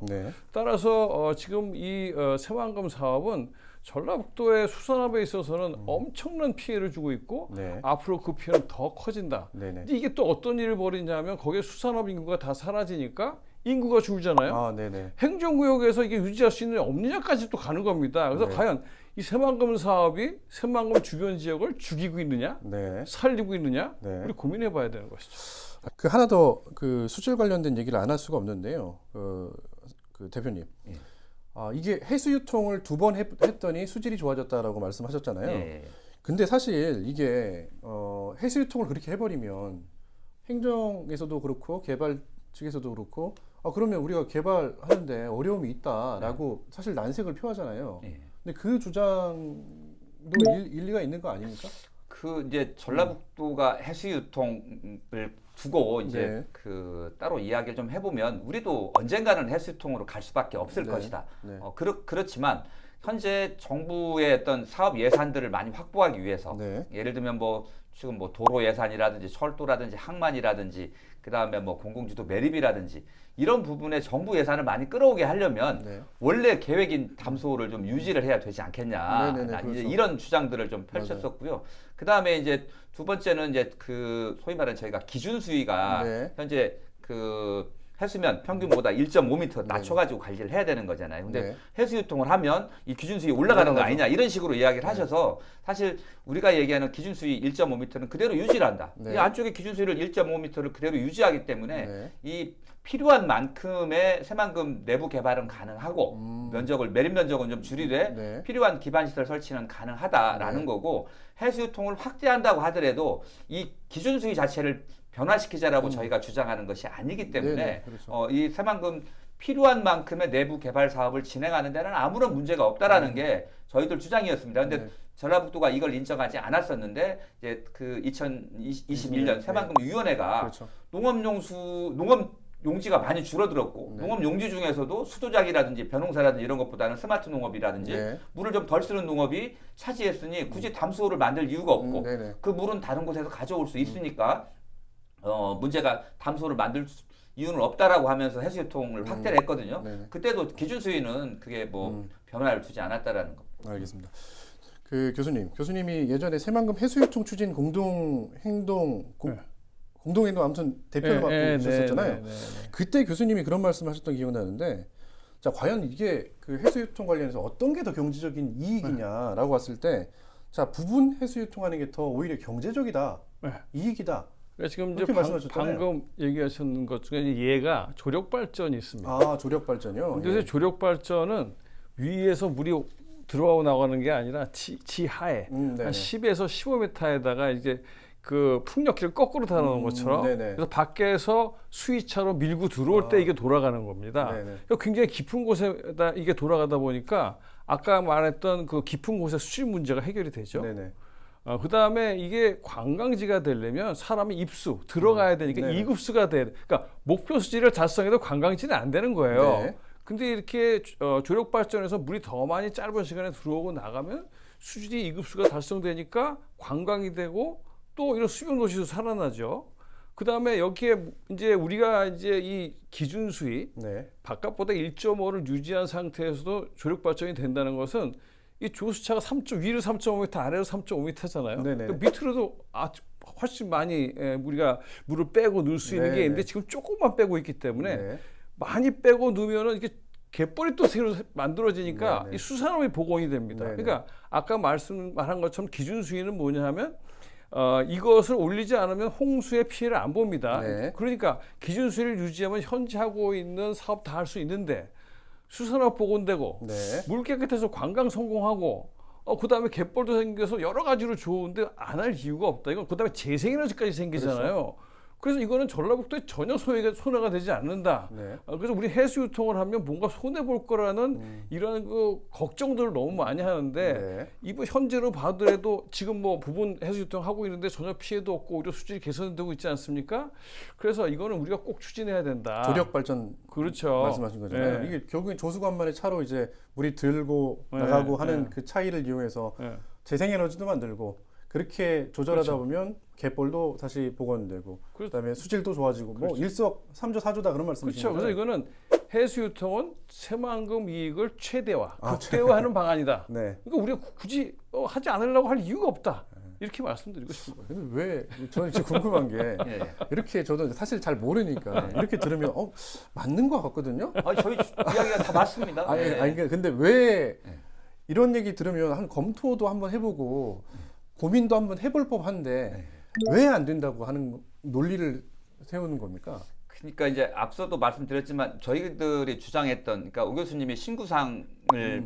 따라서 지금 이 새만금 사업은 전라북도의 수산업에 있어서는 엄청난 피해를 주고 있고 앞으로 그 피해는 더 커진다. 근데 이게 또 어떤 일을 벌이냐면 거기에 수산업 인구가 다 사라지니까 인구가 줄잖아요. 행정구역에서 이게 유지할 수 있는 없느냐까지 또 가는 겁니다. 그래서 과연 이 새만금 사업이 새만금 주변 지역을 죽이고 있느냐, 살리고 있느냐, 우리 고민해봐야 되는 것이죠. 그 하나 더 그 수질 관련된 얘기를 안 할 수가 없는데요. 그 대표님. 이게 해수 유통을 2번 했더니 수질이 좋아졌다라고 말씀하셨잖아요. 근데 사실 이게 해수 유통을 그렇게 해버리면 행정에서도 그렇고 개발 측에서도 그렇고 그러면 우리가 개발하는데 어려움이 있다라고 사실 난색을 표하잖아요. 근데 그 주장도 일리가 있는 거 아닙니까? 그 이제 전라북도가 해수 유통을 두고 이제 그 따로 이야기를 좀 해보면 우리도 언젠가는 해수 유통으로 갈 수밖에 없을 것이다. 그렇지만 현재 정부의 어떤 사업 예산들을 많이 확보하기 위해서 예를 들면 뭐 지금 뭐 도로 예산이라든지 철도라든지 항만이라든지 그다음에 뭐 공공주도 매립이라든지 이런 부분에 정부 예산을 많이 끌어오게 하려면 원래 계획인 담소를 좀 유지를 해야 되지 않겠냐. 이제 이런 주장들을 좀 펼쳤었고요. 그다음에 이제 두 번째는 이제 그 소위 말하는 저희가 기준 수위가 현재 그 해수면 평균보다 1.5m 낮춰가지고 관리를 해야 되는 거잖아요. 근데 해수 유통을 하면 이 기준 수위 올라가는 거 아니냐 이런 식으로 이야기를 하셔서 사실 우리가 얘기하는 기준 수위 1.5m는 그대로 유지를 한다. 이 안쪽에 기준 수위를 1.5m를 그대로 유지하기 때문에 이 필요한 만큼의 새만금 내부 개발은 가능하고 매립 면적은 좀 줄이되 네. 필요한 기반 시설 설치는 가능하다라는 네. 거고 해수 유통을 확대한다고 하더라도 이 기준 수위 자체를 변화시키자라고 저희가 주장하는 것이 아니기 때문에 네네, 그렇죠. 이 새만금 필요한 만큼의 내부 개발 사업을 진행하는 데는 아무런 문제가 없다라는 게 저희들 주장이었습니다. 근데 네. 전라북도가 이걸 인정하지 않았었는데 이제 그 2021년 새만금 위원회가 그렇죠. 농업 용지가 많이 줄어들었고 네. 농업 용지 중에서도 수도작이라든지 벼농사라든지 이런 것보다는 스마트 농업이라든지 네. 물을 좀 덜 쓰는 농업이 차지했으니 굳이 담수호를 만들 이유가 없고 네네. 그 물은 다른 곳에서 가져올 수 있으니까 문제가 담수호를 만들 이유는 없다라고 하면서 해수유통을 확대를 했거든요. 네네. 그때도 기준 수위는 그게 뭐 변화를 주지 않았다라는 거. 알겠습니다. 그 교수님이 예전에 새만금 해수유통 추진 공동행동 아무튼 대표를 맡고 계셨었잖아요. 그때 교수님이 그런 말씀하셨던 기억이 나는데, 자 과연 이게 그 해수유통 관련해서 어떤 게 더 경제적인 이익이냐라고 봤을 때, 자 부분 해수유통하는 게 더 오히려 경제적이다, 이익이다. 그러니까 지금 이제 그렇게 말씀하셨잖아요. 방금 얘기하셨는 것 중에 얘가 조력 발전이 있습니다. 아 조력 발전이요. 근데 예. 조력 발전은 위에서 물이 들어가고 나가는 게 아니라 지하에 네네. 한 10에서 15m에다가 이제 그 풍력기를 거꾸로 달아놓은 것처럼 네네. 그래서 밖에서 수위차로 밀고 들어올 때 이게 돌아가는 겁니다. 네네. 그러니까 굉장히 깊은 곳에다 이게 돌아가다 보니까 아까 말했던 그 깊은 곳의 수질 문제가 해결이 되죠. 네네. 그 다음에 이게 관광지가 되려면 사람이 입수 들어가야 되니까 네네. 이급수가 돼야 돼. 그러니까 목표 수질을 달성해도 관광지는 안 되는 거예요. 네. 근데 이렇게 조력 발전에서 물이 더 많이 짧은 시간에 들어오고 나가면 수질이 이급수가 달성되니까 관광이 되고 또 이런 수변 도시도 살아나죠. 그 다음에 여기에 이제 우리가 이제 이 기준 수위 네. 바깥보다 1.5를 유지한 상태에서도 조력 발전이 된다는 것은 이 조수차가 위로 3.5m, 아래로 3.5m잖아요. 네네. 그 밑으로도 훨씬 많이 우리가 물을 빼고 넣을 수 있는 게 네네. 있는데 지금 조금만 빼고 있기 때문에 네. 많이 빼고 넣으면은 이게 갯벌이 또 새로 만들어지니까 네네. 이 수산업이 복원이 됩니다. 네네. 그러니까 아까 말한 것처럼 기준 수위는 뭐냐 하면 이것을 올리지 않으면 홍수의 피해를 안 봅니다. 네. 그러니까 기준 수위를 유지하면 현재 하고 있는 사업 다 할 수 있는데 수산업 복원되고 네. 물 깨끗해서 관광 성공하고 그다음에 갯벌도 생겨서 여러 가지로 좋은데 안 할 이유가 없다. 이건 그다음에 재생에너지까지 생기잖아요. 그래서 이거는 전라북도에 전혀 손해가 되지 않는다. 네. 그래서 우리 해수 유통을 하면 뭔가 손해 볼 거라는 이런 그 걱정들을 너무 많이 하는데 네. 이번 현재로 봐더라도 지금 뭐 부분 해수 유통 하고 있는데 전혀 피해도 없고 오히려 수질이 개선되고 있지 않습니까? 그래서 이거는 우리가 꼭 추진해야 된다. 조력 발전 그렇죠. 말씀하신 거잖아요. 네. 이게 결국엔 조수관만의 차로 이제 물이 들고 네, 나가고 하는 네. 그 차이를 이용해서 네. 재생에너지도 만들고 그렇게 조절하다 그렇죠. 보면 갯벌도 다시 복원되고 그다음에 수질도 좋아지고 뭐 그렇죠. 일석삼조 사조다 그런 말씀이시죠. 그렇죠. 그래서 이거는 해수 유통은 새만금 이익을 최대화, 아, 극대화하는 방안이다. 네. 그러니까 우리가 굳이 하지 않으려고 할 이유가 없다. 이렇게 말씀드리고 싶은 거예요. 근데 왜 저는 진짜 궁금한 게 예. 이렇게 저도 사실 잘 모르니까 이렇게 들으면 맞는 것 같거든요. 저희 이야기가 다 맞습니다. 아니 예. 아니 근데 왜 이런 얘기 들으면 한 검토도 한번 해보고 고민도 한번 해볼 법한데 왜 안 된다고 하는 논리를 세우는 겁니까? 그러니까 이제 앞서도 말씀드렸지만 저희들이 주장했던 그러니까 오 교수님이 신구상을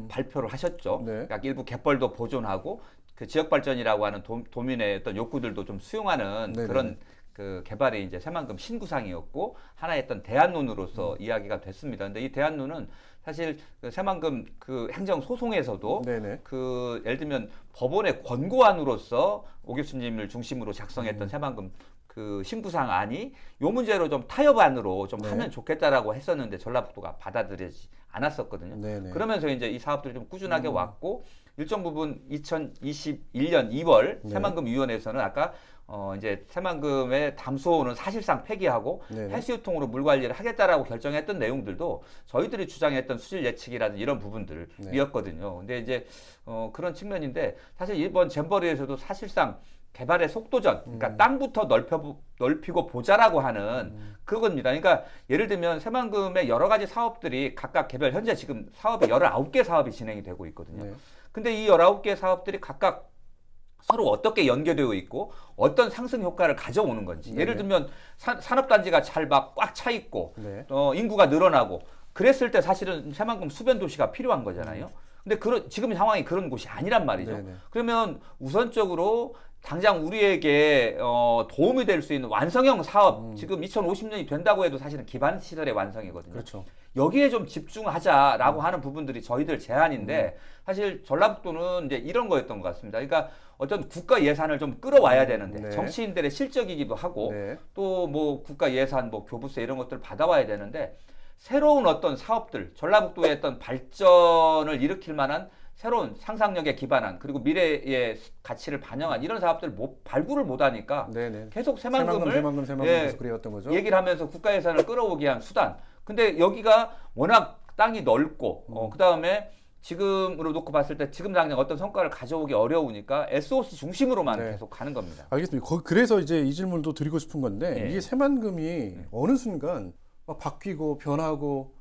발표를 하셨죠. 네. 그러니까 일부 갯벌도 보존하고 그 지역 발전이라고 하는 도민의 어떤 욕구들도 좀 수용하는 네네. 그런 그 개발이 이제 새만금 신구상이었고 하나의 어떤 대안론으로서 이야기가 됐습니다. 근데 이 대안론은 사실 그 새만금 그 행정 소송에서도 네네. 그 예를 들면 법원의 권고안으로서 오 교수님을 중심으로 작성했던 새만금 그 신구상안이 요 문제로 좀 타협안으로 좀 네. 하면 좋겠다라고 했었는데 전라북도가 받아들이지 않았었거든요. 네네. 그러면서 이제 이 사업들이 좀 꾸준하게 왔고 일정 부분 2021년 2월 네. 새만금 위원회에서는 아까 이제 새만금의 담수호는 사실상 폐기하고 네네. 해수유통으로 물 관리를 하겠다라고 결정했던 내용들도 저희들이 주장했던 수질 예측이라든 이런 부분들이었거든요. 근데 이제 그런 측면인데 사실 이번 잼버리에서도 사실상 개발의 속도전, 그러니까 땅부터 넓히고 보자라고 하는 그겁니다. 그러니까 예를 들면 새만금의 여러 가지 사업들이 각각 개별 현재 지금 사업이 19개 사업이 진행이 되고 있거든요. 네. 근데 이 19개 사업들이 각각 서로 어떻게 연계되어 있고 어떤 상승 효과를 가져오는 건지. 네네. 예를 들면 산업단지가 잘 막 꽉 차 있고 네. 인구가 늘어나고 그랬을 때 사실은 새만금 수변 도시가 필요한 거잖아요. 근데 지금 상황이 그런 곳이 아니란 말이죠. 네네. 그러면 우선적으로 당장 우리에게 도움이 될 수 있는 완성형 사업, 지금 2050년이 된다고 해도 사실은 기반 시설의 완성이거든요. 그렇죠. 여기에 좀 집중하자라고 하는 부분들이 저희들 제안인데 사실 전라북도는 이제 이런 거였던 것 같습니다. 그러니까 어떤 국가 예산을 좀 끌어와야 되는데 네. 정치인들의 실적이기도 하고 네. 또 뭐 국가 예산, 뭐 교부세 이런 것들 받아와야 되는데 새로운 어떤 사업들, 전라북도의 어떤 발전을 일으킬 만한 새로운 상상력에 기반한 그리고 미래의 가치를 반영한 이런 사업들 발굴을 못하니까 네네. 계속 새만금을 새만금 예, 계속 그래왔던 거죠. 얘기를 하면서 국가 예산을 끌어오게 한 수단. 근데 여기가 워낙 땅이 넓고 그다음에 지금으로 놓고 봤을 때 지금 당장 어떤 성과를 가져오기 어려우니까 SOC 중심으로만 네. 계속 가는 겁니다. 알겠습니다. 그래서 이제 이 질문도 드리고 싶은 건데 예. 이게 새만금이 어느 순간 막 바뀌고 변하고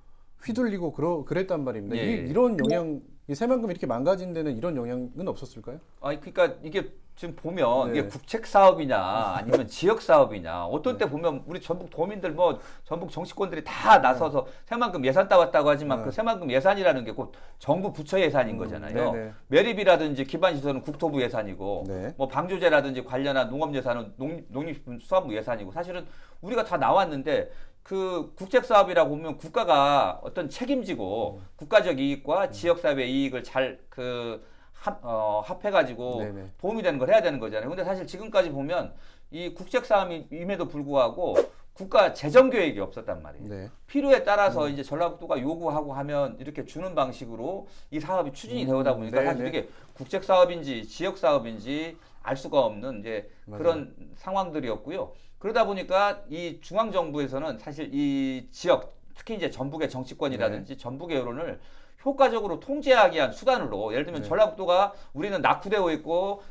휘둘리고 그랬단 말입니다. 예. 이런 영향, 이 새만금이 이렇게 망가진 데는 이런 영향은 없었을까요? 아니 그러니까 이게 지금 보면 네. 이게 국책 사업이냐 아니면 지역 사업이냐 어떤 때 보면 우리 전북 도민들 뭐 전북 정치권들이 다 나서서 새만금 예산 따왔다고 하지만 네. 그 새만금 예산이라는 게 곧 정부 부처 예산인 거잖아요. 네네. 매립이라든지 기반시설은 국토부 예산이고 네. 뭐 방조제라든지 관련한 농업 예산은 농림수산부 예산이고 사실은 우리가 다 나왔는데 그 국책 사업이라고 보면 국가가 어떤 책임지고 국가적 이익과 지역 사회의 이익을 잘 합해가지고 네네. 도움이 되는 걸 해야 되는 거잖아요. 근데 사실 지금까지 보면 이 국책 사업임에도 불구하고 국가 재정 계획이 없었단 말이에요. 네. 필요에 따라서 이제 전라북도가 요구하고 하면 이렇게 주는 방식으로 이 사업이 추진이 되다 보니까 네네. 사실 이게 국책 사업인지 지역 사업인지 알 수가 없는 이제 그런 상황들이었고요. 그러다 보니까 이 중앙 정부에서는 사실 이 지역 특히 이제 전북의 정치권이라든지 전북의 여론을 효과적으로 통제하기 위한 수단으로 예를 들면 전라북도가 우리는 낙후되어 있고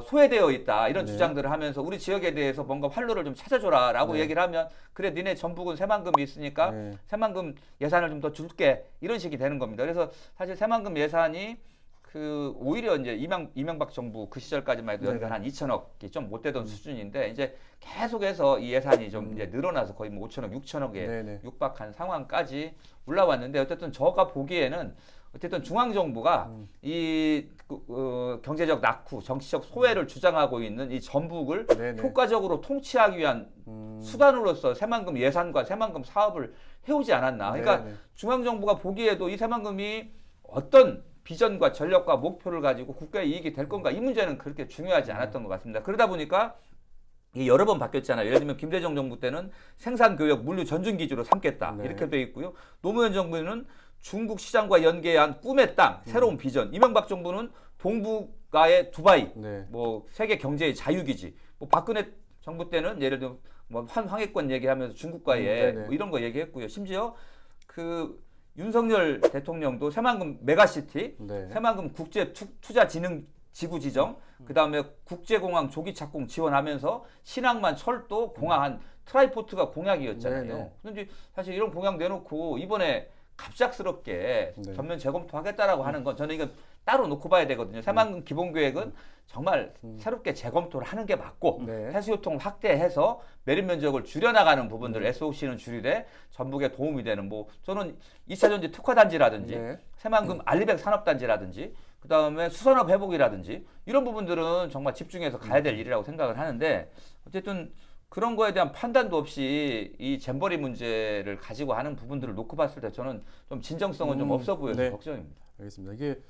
소외되어 있다 이런 주장들을 하면서 우리 지역에 대해서 뭔가 활로를 좀 찾아줘라라고 얘기를 하면 그래 니네 전북은 새만금이 있으니까 새만금 예산을 좀 더 줄게 이런 식이 되는 겁니다. 그래서 사실 새만금 예산이 그 오히려 이제 이명박 정부 그 시절까지만 해도 연간 한 2천억이 좀 못 되던 수준인데 이제 계속해서 이 예산이 좀 이제 늘어나서 거의 뭐 5천억, 6천억에 네네. 육박한 상황까지 올라왔는데 어쨌든 저가 보기에는 어쨌든 중앙 정부가 이 경제적 낙후, 정치적 소외를 주장하고 있는 이 전북을 네네. 효과적으로 통치하기 위한 수단으로서 새만금 예산과 새만금 사업을 해오지 않았나. 그러니까 네네. 중앙 정부가 보기에도 이 새만금이 어떤 비전과 전략과 목표를 가지고 국가의 이익이 될 건가 이 문제는 그렇게 중요하지 않았던 것 같습니다. 그러다 보니까 이 여러 번 바뀌었잖아요. 예를 들면 김대중 정부 때는 생산교역 물류 전준 기지로 삼겠다 네. 이렇게 돼 있고요. 노무현 정부는 중국 시장과 연계한 꿈의 땅 새로운 비전. 이명박 정부는 동북아의 두바이, 네. 뭐 세계 경제의 자유기지. 뭐 박근혜 정부 때는 예를 들면 뭐 환황해권 얘기하면서 중국과의 네네. 뭐 이런 거 얘기했고요. 심지어 그 윤석열 대통령도 새만금 메가시티, 네. 새만금 국제투자진흥 지구 지정, 그 다음에 국제공항 조기 착공 지원하면서 신항만 철도, 공항 한 트라이포트가 공약이었잖아요. 네네. 그런데 사실 이런 공약 내놓고 이번에 갑작스럽게 네. 전면 재검토하겠다라고 하는 건 저는 이건 따로 놓고 봐야 되거든요. 새만금 기본계획은 정말 새롭게 재검토를 하는 게 맞고 네. 해수교통을 확대해서 매립 면적을 줄여나가는 부분들 SOC는 줄이되 전북에 도움이 되는 뭐 저는 2차 전지 특화단지라든지 네. 새만금 알리백 산업단지라든지 그 다음에 수산업 회복이라든지 이런 부분들은 정말 집중해서 가야 될 일이라고 생각을 하는데 어쨌든 그런 거에 대한 판단도 없이 이 잼버리 문제를 가지고 하는 부분들을 놓고 봤을 때 저는 좀 진정성은 좀 없어 보여서 네. 걱정입니다. 알겠습니다. 이게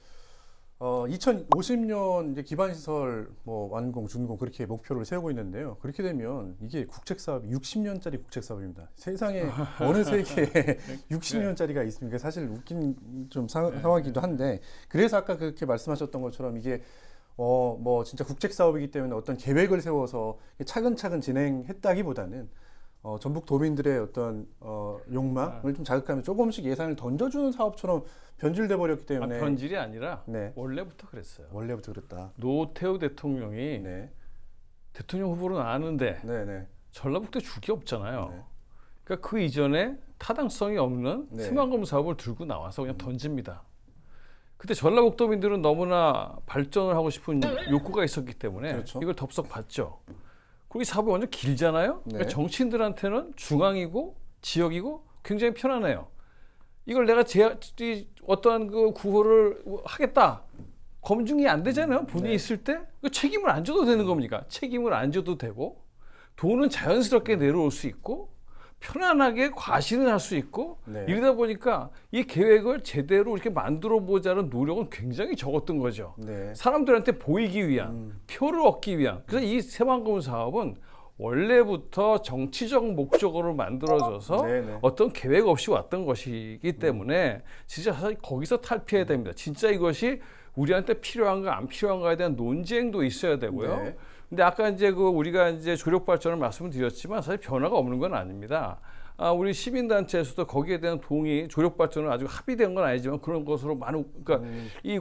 2050년 이제 기반시설 뭐 완공, 준공 그렇게 목표를 세우고 있는데요. 그렇게 되면 이게 국책 사업이 60년짜리 국책 사업입니다. 세상에 어느 세계에 60년짜리가 있습니까? 사실 웃긴 좀 상황이기도 한데 그래서 아까 그렇게 말씀하셨던 것처럼 이게 뭐 진짜 국책 사업이기 때문에 어떤 계획을 세워서 차근차근 진행했다기보다는 전북 도민들의 어떤 욕망을 좀 자극하면 조금씩 예산을 던져주는 사업처럼 변질돼 버렸기 때문에 변질이 아니라 네. 원래부터 그랬어요. 원래부터 그랬다. 노태우 대통령이 네, 대통령 후보로 나왔는데 네, 네. 전라북도에 죽이 없잖아요. 네. 그러니까 그 이전에 타당성이 없는 네. 새만금 사업을 들고 나와서 그냥 던집니다. 그때 전라북도민들은 너무나 발전을 하고 싶은 욕구가 있었기 때문에 그렇죠. 이걸 덥석 봤죠. 그리고 이 사업이 완전 길잖아요. 그러니까 네. 정치인들한테는 중앙이고 지역이고 굉장히 편하네요. 이걸 내가 어떠한 그 구호를 하겠다. 검증이 안 되잖아요. 본인이 네. 있을 때 그 책임을 안 져도 되는 겁니까? 책임을 안 져도 되고 돈은 자연스럽게 내려올 수 있고 편안하게 과시는 할 수 있고 네. 이러다 보니까 이 계획을 제대로 이렇게 만들어 보자는 노력은 굉장히 적었던 거죠. 네. 사람들한테 보이기 위한 표를 얻기 위한. 그래서 이 새만금 사업은 원래부터 정치적 목적으로 만들어져서 네, 네. 어떤 계획 없이 왔던 것이기 때문에 진짜 사실 거기서 탈피해야 됩니다. 진짜 이것이 우리한테 필요한가 안 필요한가에 대한 논쟁도 있어야 되고요. 네. 근데 아까 이제 우리가 이제 조력 발전을 말씀을 드렸지만 사실 변화가 없는 건 아닙니다. 우리 시민단체에서도 거기에 대한 동의, 조력 발전은 아직 합의된 건 아니지만 그런 것으로 많은, 그러니까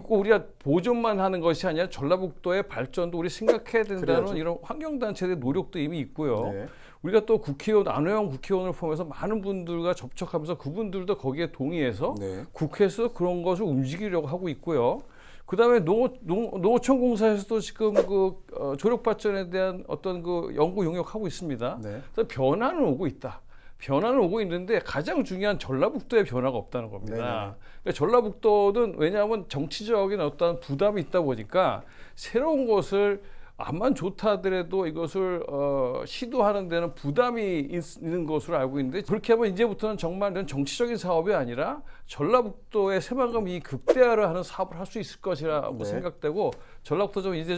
꼭 우리가 보존만 하는 것이 아니라 전라북도의 발전도 우리 생각해야 된다는 그래야죠. 이런 환경단체의 노력도 이미 있고요. 네. 우리가 또 국회의원, 안호영 국회의원을 포함해서 많은 분들과 접촉하면서 그분들도 거기에 동의해서 네. 국회에서 그런 것을 움직이려고 하고 있고요. 그다음에 농어촌공사에서도 지금 조력 발전에 대한 어떤 그 연구 용역하고 있습니다. 네. 그래서 변화는 오고 있다. 변화는 오고 있는데 가장 중요한 전라북도의 변화가 없다는 겁니다. 네네네. 그러니까 전라북도는 왜냐하면 정치적인 어떤 부담이 있다 보니까 새로운 것을 암만 좋다 하더라도 이것을 시도하는 데는 부담이 있는 것으로 알고 있는데 그렇게 하면 이제부터는 정말 이런 정치적인 사업이 아니라 전라북도의 새만금 이 극대화를 하는 사업을 할 수 있을 것이라고 네. 생각되고 전라북도 좀 이제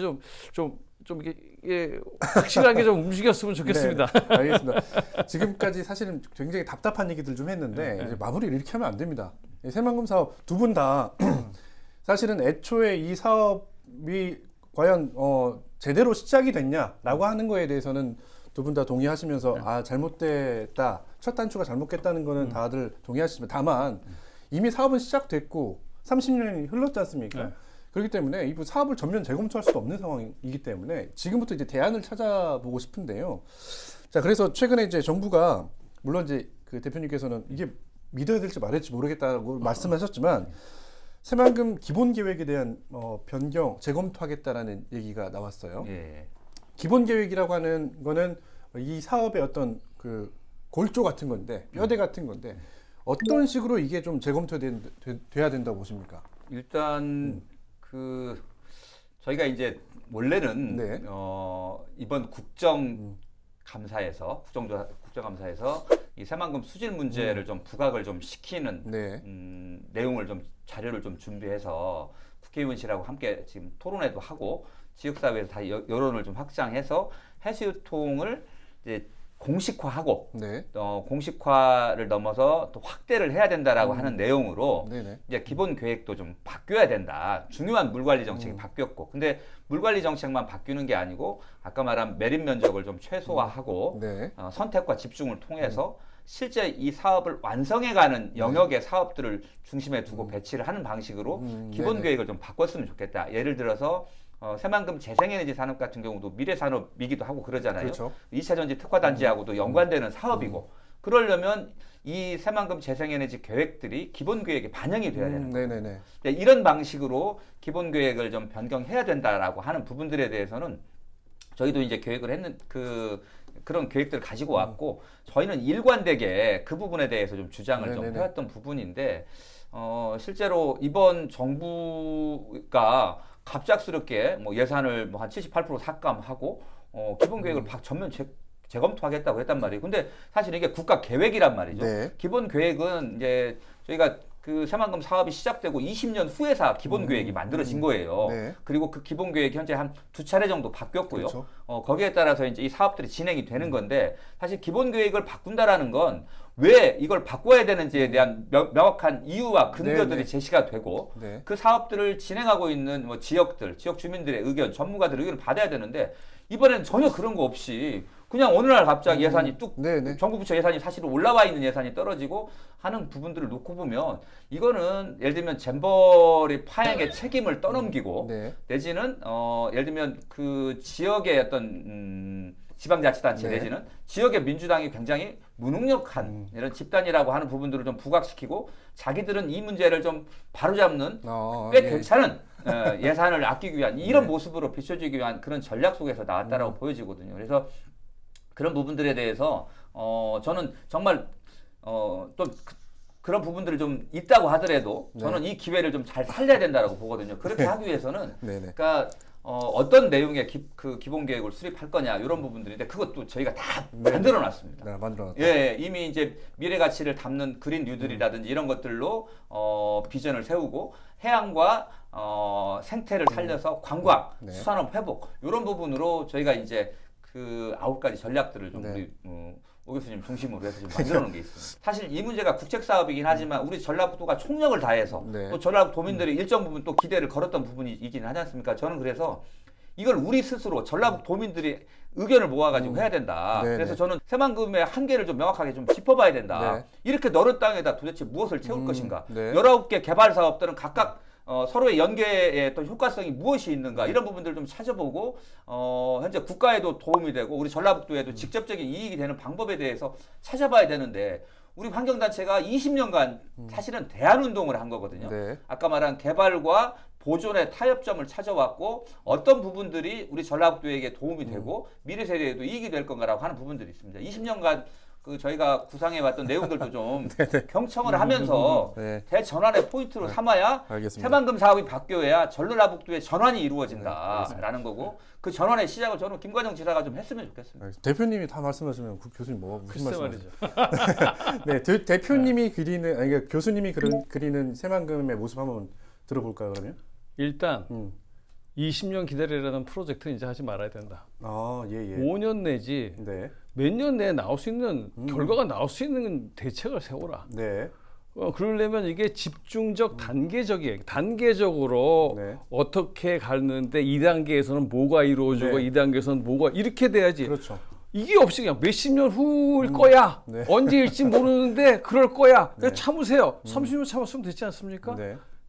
좀 이게 확실하게 좀 움직였으면 좋겠습니다. 네, 알겠습니다. 지금까지 사실은 굉장히 답답한 얘기들 좀 했는데 이제 마무리를 이렇게 하면 안 됩니다. 이 새만금 사업 두 분 다 사실은 애초에 이 사업이 과연 제대로 시작이 됐냐라고 하는 거에 대해서는 두 분 다 동의하시면서 잘못됐다, 첫 단추가 잘못됐다는 거는 다들 동의하시지만 다만 이미 사업은 시작됐고 30년이 흘렀지 않습니까? 네. 그렇기 때문에 이 사업을 전면 재검토할 수도 없는 상황이기 때문에 지금부터 이제 대안을 찾아보고 싶은데요. 자, 그래서 최근에 이제 정부가 물론 이제 그 대표님께서는 이게 믿어야 될지 말아야 될지 모르겠다고 말씀하셨지만 새만금 기본 계획에 대한 변경, 재검토하겠다라는 얘기가 나왔어요. 예. 기본 계획이라고 하는 거는 이 사업의 어떤 그 골조 같은 건데 뼈대 같은 건데 어떤 식으로 이게 좀 재검토돼야 된다고 보십니까? 일단 저희가 이제 원래는 네. 이번 국정감사에서 이 새만금 수질 문제를 좀 부각을 좀 시키는 네. 내용을 좀 자료를 좀 준비해서 국회의원실하고 함께 지금 토론회도 하고 지역사회에서 다 여론을 좀 확장해서 해수유통을 이제 공식화하고 네. 공식화를 넘어서 또 확대를 해야 된다라고 하는 내용으로 네네. 이제 기본 계획도 좀 바뀌어야 된다. 중요한 물 관리 정책이 바뀌었고, 근데 물 관리 정책만 바뀌는 게 아니고 아까 말한 매립 면적을 좀 최소화하고 네. 선택과 집중을 통해서 실제 이 사업을 완성해가는 영역의 사업들을 중심에 두고 배치를 하는 방식으로 기본 네네. 계획을 좀 바꿨으면 좋겠다. 예를 들어서 새만금 재생에너지 산업 같은 경우도 미래 산업이기도 하고 그러잖아요. 그렇죠. 2차 전지 특화 단지하고도 연관되는 사업이고 그러려면 이 새만금 재생에너지 계획들이 기본 계획에 반영이 돼야 되는 거예요. 네네네. 이런 방식으로 기본 계획을 좀 변경해야 된다라고 하는 부분들에 대해서는 저희도 이제 계획을 했는 그런 계획들을 가지고 왔고 저희는 일관되게 그 부분에 대해서 좀 주장을 좀 네네네. 해왔던 부분인데 실제로 이번 정부가 갑작스럽게 뭐 예산을 뭐 한 78% 삭감하고 기본 계획을 전면 재검토하겠다고 했단 말이에요. 근데 사실 이게 국가 계획이란 말이죠. 네. 기본 계획은 이제 저희가 그 새만금 사업이 시작되고 20년 후에서 기본 계획이 만들어진 거예요. 네. 그리고 그 기본 계획이 현재 한 2차례 정도 바뀌었고요. 그렇죠. 거기에 따라서 이제 이 사업들이 진행이 되는 건데 사실 기본 계획을 바꾼다라는 건 왜 이걸 바꿔야 되는지에 대한 명확한 이유와 근거들이 네, 네. 제시가 되고 네. 그 사업들을 진행하고 있는 뭐 지역 주민들의 의견, 전문가들의 의견을 받아야 되는데 이번에는 전혀 그런 거 없이 그냥 어느 날 갑자기 예산이 뚝 네네. 정부 부처 예산이 사실은 올라와 있는 예산이 떨어지고 하는 부분들을 놓고 보면 이거는 예를 들면 잼버리 파행의 책임을 떠넘기고 네. 내지는 예를 들면 그 지역의 어떤 지방자치단체 네. 내지는 지역의 민주당이 굉장히 무능력한 이런 집단이라고 하는 부분들을 좀 부각시키고 자기들은 이 문제를 좀 바로잡는 꽤 괜찮은 예산을 아끼기 위한 이런 모습으로 비춰지기 위한 그런 전략 속에서 나왔다라고 보여지거든요. 그래서 그런 부분들에 대해서 저는 정말 또 그런 부분들이 좀 있다고 하더라도 저는 이 기회를 좀 잘 살려야 된다라고 보거든요. 그렇게 하기 위해서는 그러니까 어떤 내용의 기본 계획을 수립할 거냐 이런 부분들인데 그것도 저희가 다 만들어 놨습니다. 네, 만들어놨다. 예, 이미 이제 미래 가치를 담는 그린 뉴딜이라든지 이런 것들로 비전을 세우고 해양과 생태를 살려서 관광, 수산업 회복 이런 부분으로 저희가 이제 그 9가지 전략들을 좀 우리 오 교수님 중심으로 해서 좀 만들어 놓은 게 있습니다. 사실 이 문제가 국책 사업이긴 하지만 우리 전라북도가 총력을 다해서 또 전라북도민들이 일정 부분 또 기대를 걸었던 부분이 있기는 하지 않습니까? 저는 그래서 이걸 우리 스스로 전라북도민들이 의견을 모아가지고 해야 된다. 그래서 저는 새만금의 한계를 좀 명확하게 좀 짚어봐야 된다. 이렇게 넓은 땅에다 도대체 무엇을 채울 것인가? 19개 개발 사업들은 각각 서로의 연계의 또 효과성이 무엇이 있는가 이런 부분들을 좀 찾아보고 현재 국가에도 도움이 되고 우리 전라북도에도 직접적인 이익이 되는 방법에 대해서 찾아봐야 되는데 우리 환경단체가 20년간 사실은 대안운동을 한 거거든요. 아까 말한 개발과 보존의 타협점을 찾아왔고 어떤 부분들이 우리 전라북도에게 도움이 되고 미래 세대에도 이익이 될 건가라고 하는 부분들이 있습니다. 20년간 그 저희가 구상해왔던 내용들도 좀 경청을 하면서 대전환의 포인트로 삼아야 새만금 사업이 바뀌어야 전라북도의 전환이 이루어진다라는 거고 그 전환의 시작을 저는 김관영 지사가 좀 했으면 좋겠습니다. 대표님이 다 말씀하시면 교수님 무슨 말씀이죠? 말이죠. 대표님이 그리는 아니 그러니까 교수님이 그리는 새만금의 모습 한번 들어볼까요 그러면? 일단 20년 기다리라는 프로젝트는 이제 하지 말아야 된다. 5년 내지 몇 년 내에 나올 수 있는 결과가 나올 수 있는 대책을 세워라. 그러려면 이게 집중적 단계적으로 어떻게 가는데 2단계에서는 뭐가 이루어지고 2단계에서는 뭐가 이렇게 돼야지. 그렇죠. 이게 없이 그냥 몇십 년 후일 거야. 언제일지 모르는데 그럴 거야. 그냥 참으세요. 30년 참았으면 됐지 않습니까?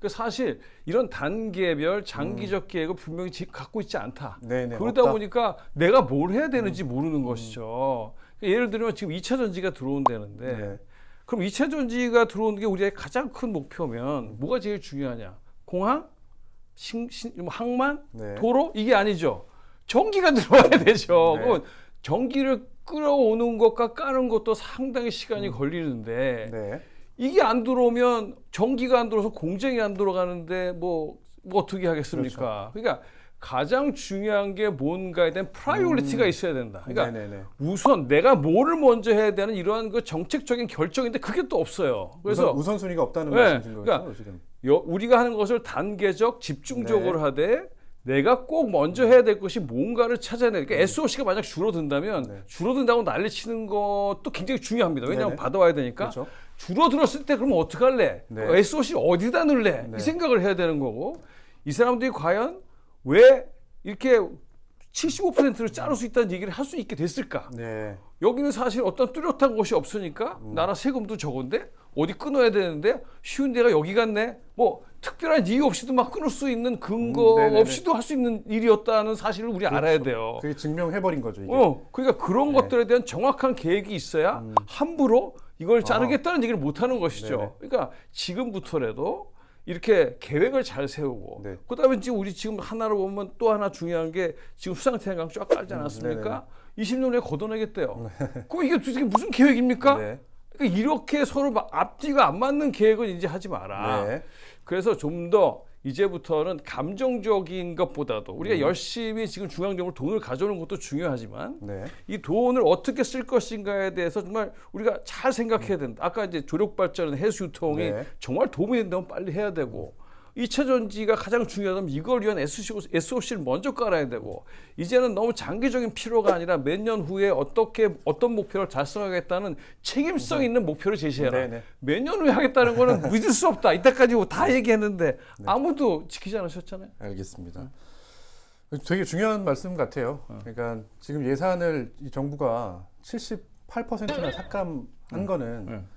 사실 이런 단계별 장기적 계획을 분명히 갖고 있지 않다. 그러다 없다. 보니까 내가 뭘 해야 되는지 모르는 것이죠. 그러니까 예를 들면 지금 2차 전지가 들어온다는데 그럼 2차 전지가 들어오는 게 우리의 가장 큰 목표면 뭐가 제일 중요하냐? 공항? 항만? 도로? 이게 아니죠. 전기가 들어와야 되죠. 그럼 전기를 끌어오는 것과 까는 것도 상당히 시간이 걸리는데 이게 안 들어오면 전기가 안 들어서 공정이 안 들어가는데 뭐 어떻게 하겠습니까? 그러니까 가장 중요한 게 뭔가에 대한 프라이오리티가 있어야 된다. 그러니까 우선 내가 뭐를 먼저 해야 되는 이러한 그 정책적인 결정인데 그게 또 없어요. 그래서 우선순위가 없다는 말씀이신 거죠? 그러니까 우리가 하는 것을 단계적 집중적으로 하되 내가 꼭 먼저 해야 될 것이 뭔가를 찾아내. 그러니까 SOC가 만약 줄어든다면 줄어든다고 난리치는 것도 굉장히 중요합니다. 왜냐하면 받아와야 되니까. 줄어들었을 때 그러면 어떡할래? SOC 어디다 넣을래? 이 생각을 해야 되는 거고 이 사람들이 과연 왜 이렇게 75%를 자를 수 있다는 얘기를 할 수 있게 됐을까? 여기는 사실 어떤 뚜렷한 곳이 없으니까 나라 세금도 적은데 어디 끊어야 되는데 쉬운 데가 여기 같네. 뭐 특별한 이유 없이도 막 끊을 수 있는 근거 없이도 할 수 있는 일이었다는 사실을 우리 알아야 돼요. 그게 증명해버린 거죠. 이게. 그러니까 그런 것들에 대한 정확한 계획이 있어야 함부로 이걸 자르겠다는 얘기를 못하는 것이죠. 그러니까 지금부터라도 이렇게 계획을 잘 세우고 그다음에 지금 우리 지금 하나로 보면 또 하나 중요한 게 지금 수상태양강 쫙 깔지 않았습니까? 20년 후에 걷어내겠대요. 그럼 이게 도대체 무슨 계획입니까? 그러니까 이렇게 서로 앞뒤가 안 맞는 계획은 이제 하지 마라. 그래서 좀 더 이제부터는 감정적인 것보다도 우리가 열심히 지금 중앙정부로 돈을 가져오는 것도 중요하지만 이 돈을 어떻게 쓸 것인가에 대해서 정말 우리가 잘 생각해야 된다. 아까 이제 조력발전, 해수유통이 정말 도움이 된다면 빨리 해야 되고 2차 전지가 가장 중요하다면 이걸 위한 SOC를 먼저 깔아야 되고 이제는 너무 장기적인 필요가 아니라 몇 년 후에 어떤 목표를 달성하겠다는 책임성 있는 목표를 제시해라. 몇 년 후에 하겠다는 거는 믿을 수 없다. 이때까지 다 얘기했는데 아무도 지키지 않으셨잖아요. 알겠습니다. 되게 중요한 말씀 같아요. 그러니까 지금 예산을 이 정부가 78%나 삭감한 거는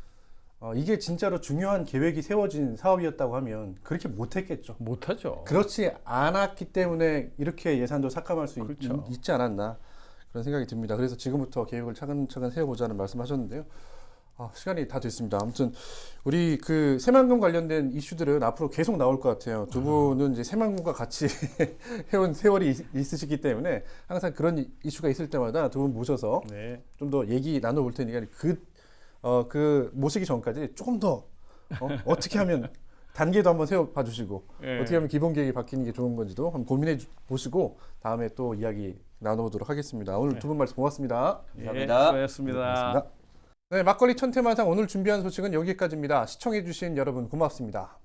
이게 진짜로 중요한 계획이 세워진 사업이었다고 하면 그렇게 못했겠죠. 못하죠. 그렇지 않았기 때문에 이렇게 예산도 삭감할 수 있지 않았나 그런 생각이 듭니다. 그래서 지금부터 계획을 차근차근 세워보자는 말씀하셨는데요. 시간이 다 됐습니다. 아무튼 우리 그 새만금 관련된 이슈들은 앞으로 계속 나올 것 같아요. 두 분은 이제 새만금과 같이 해온 세월이 있으시기 때문에 항상 그런 이슈가 있을 때마다 두 분 모셔서 네. 좀 더 얘기 나눠볼 테니까 그 모시기 전까지 조금 더 어떻게 하면 단계도 한번 세워봐 주시고 예. 어떻게 하면 기본 계획이 바뀌는 게 좋은 건지도 한번 고민해 보시고 다음에 또 이야기 나눠보도록 하겠습니다. 오늘 두 분 말씀 고맙습니다. 감사합니다. 수고하셨습니다. 고맙습니다. 네, 막걸리 천태만상 오늘 준비한 소식은 여기까지입니다. 시청해주신 여러분 고맙습니다.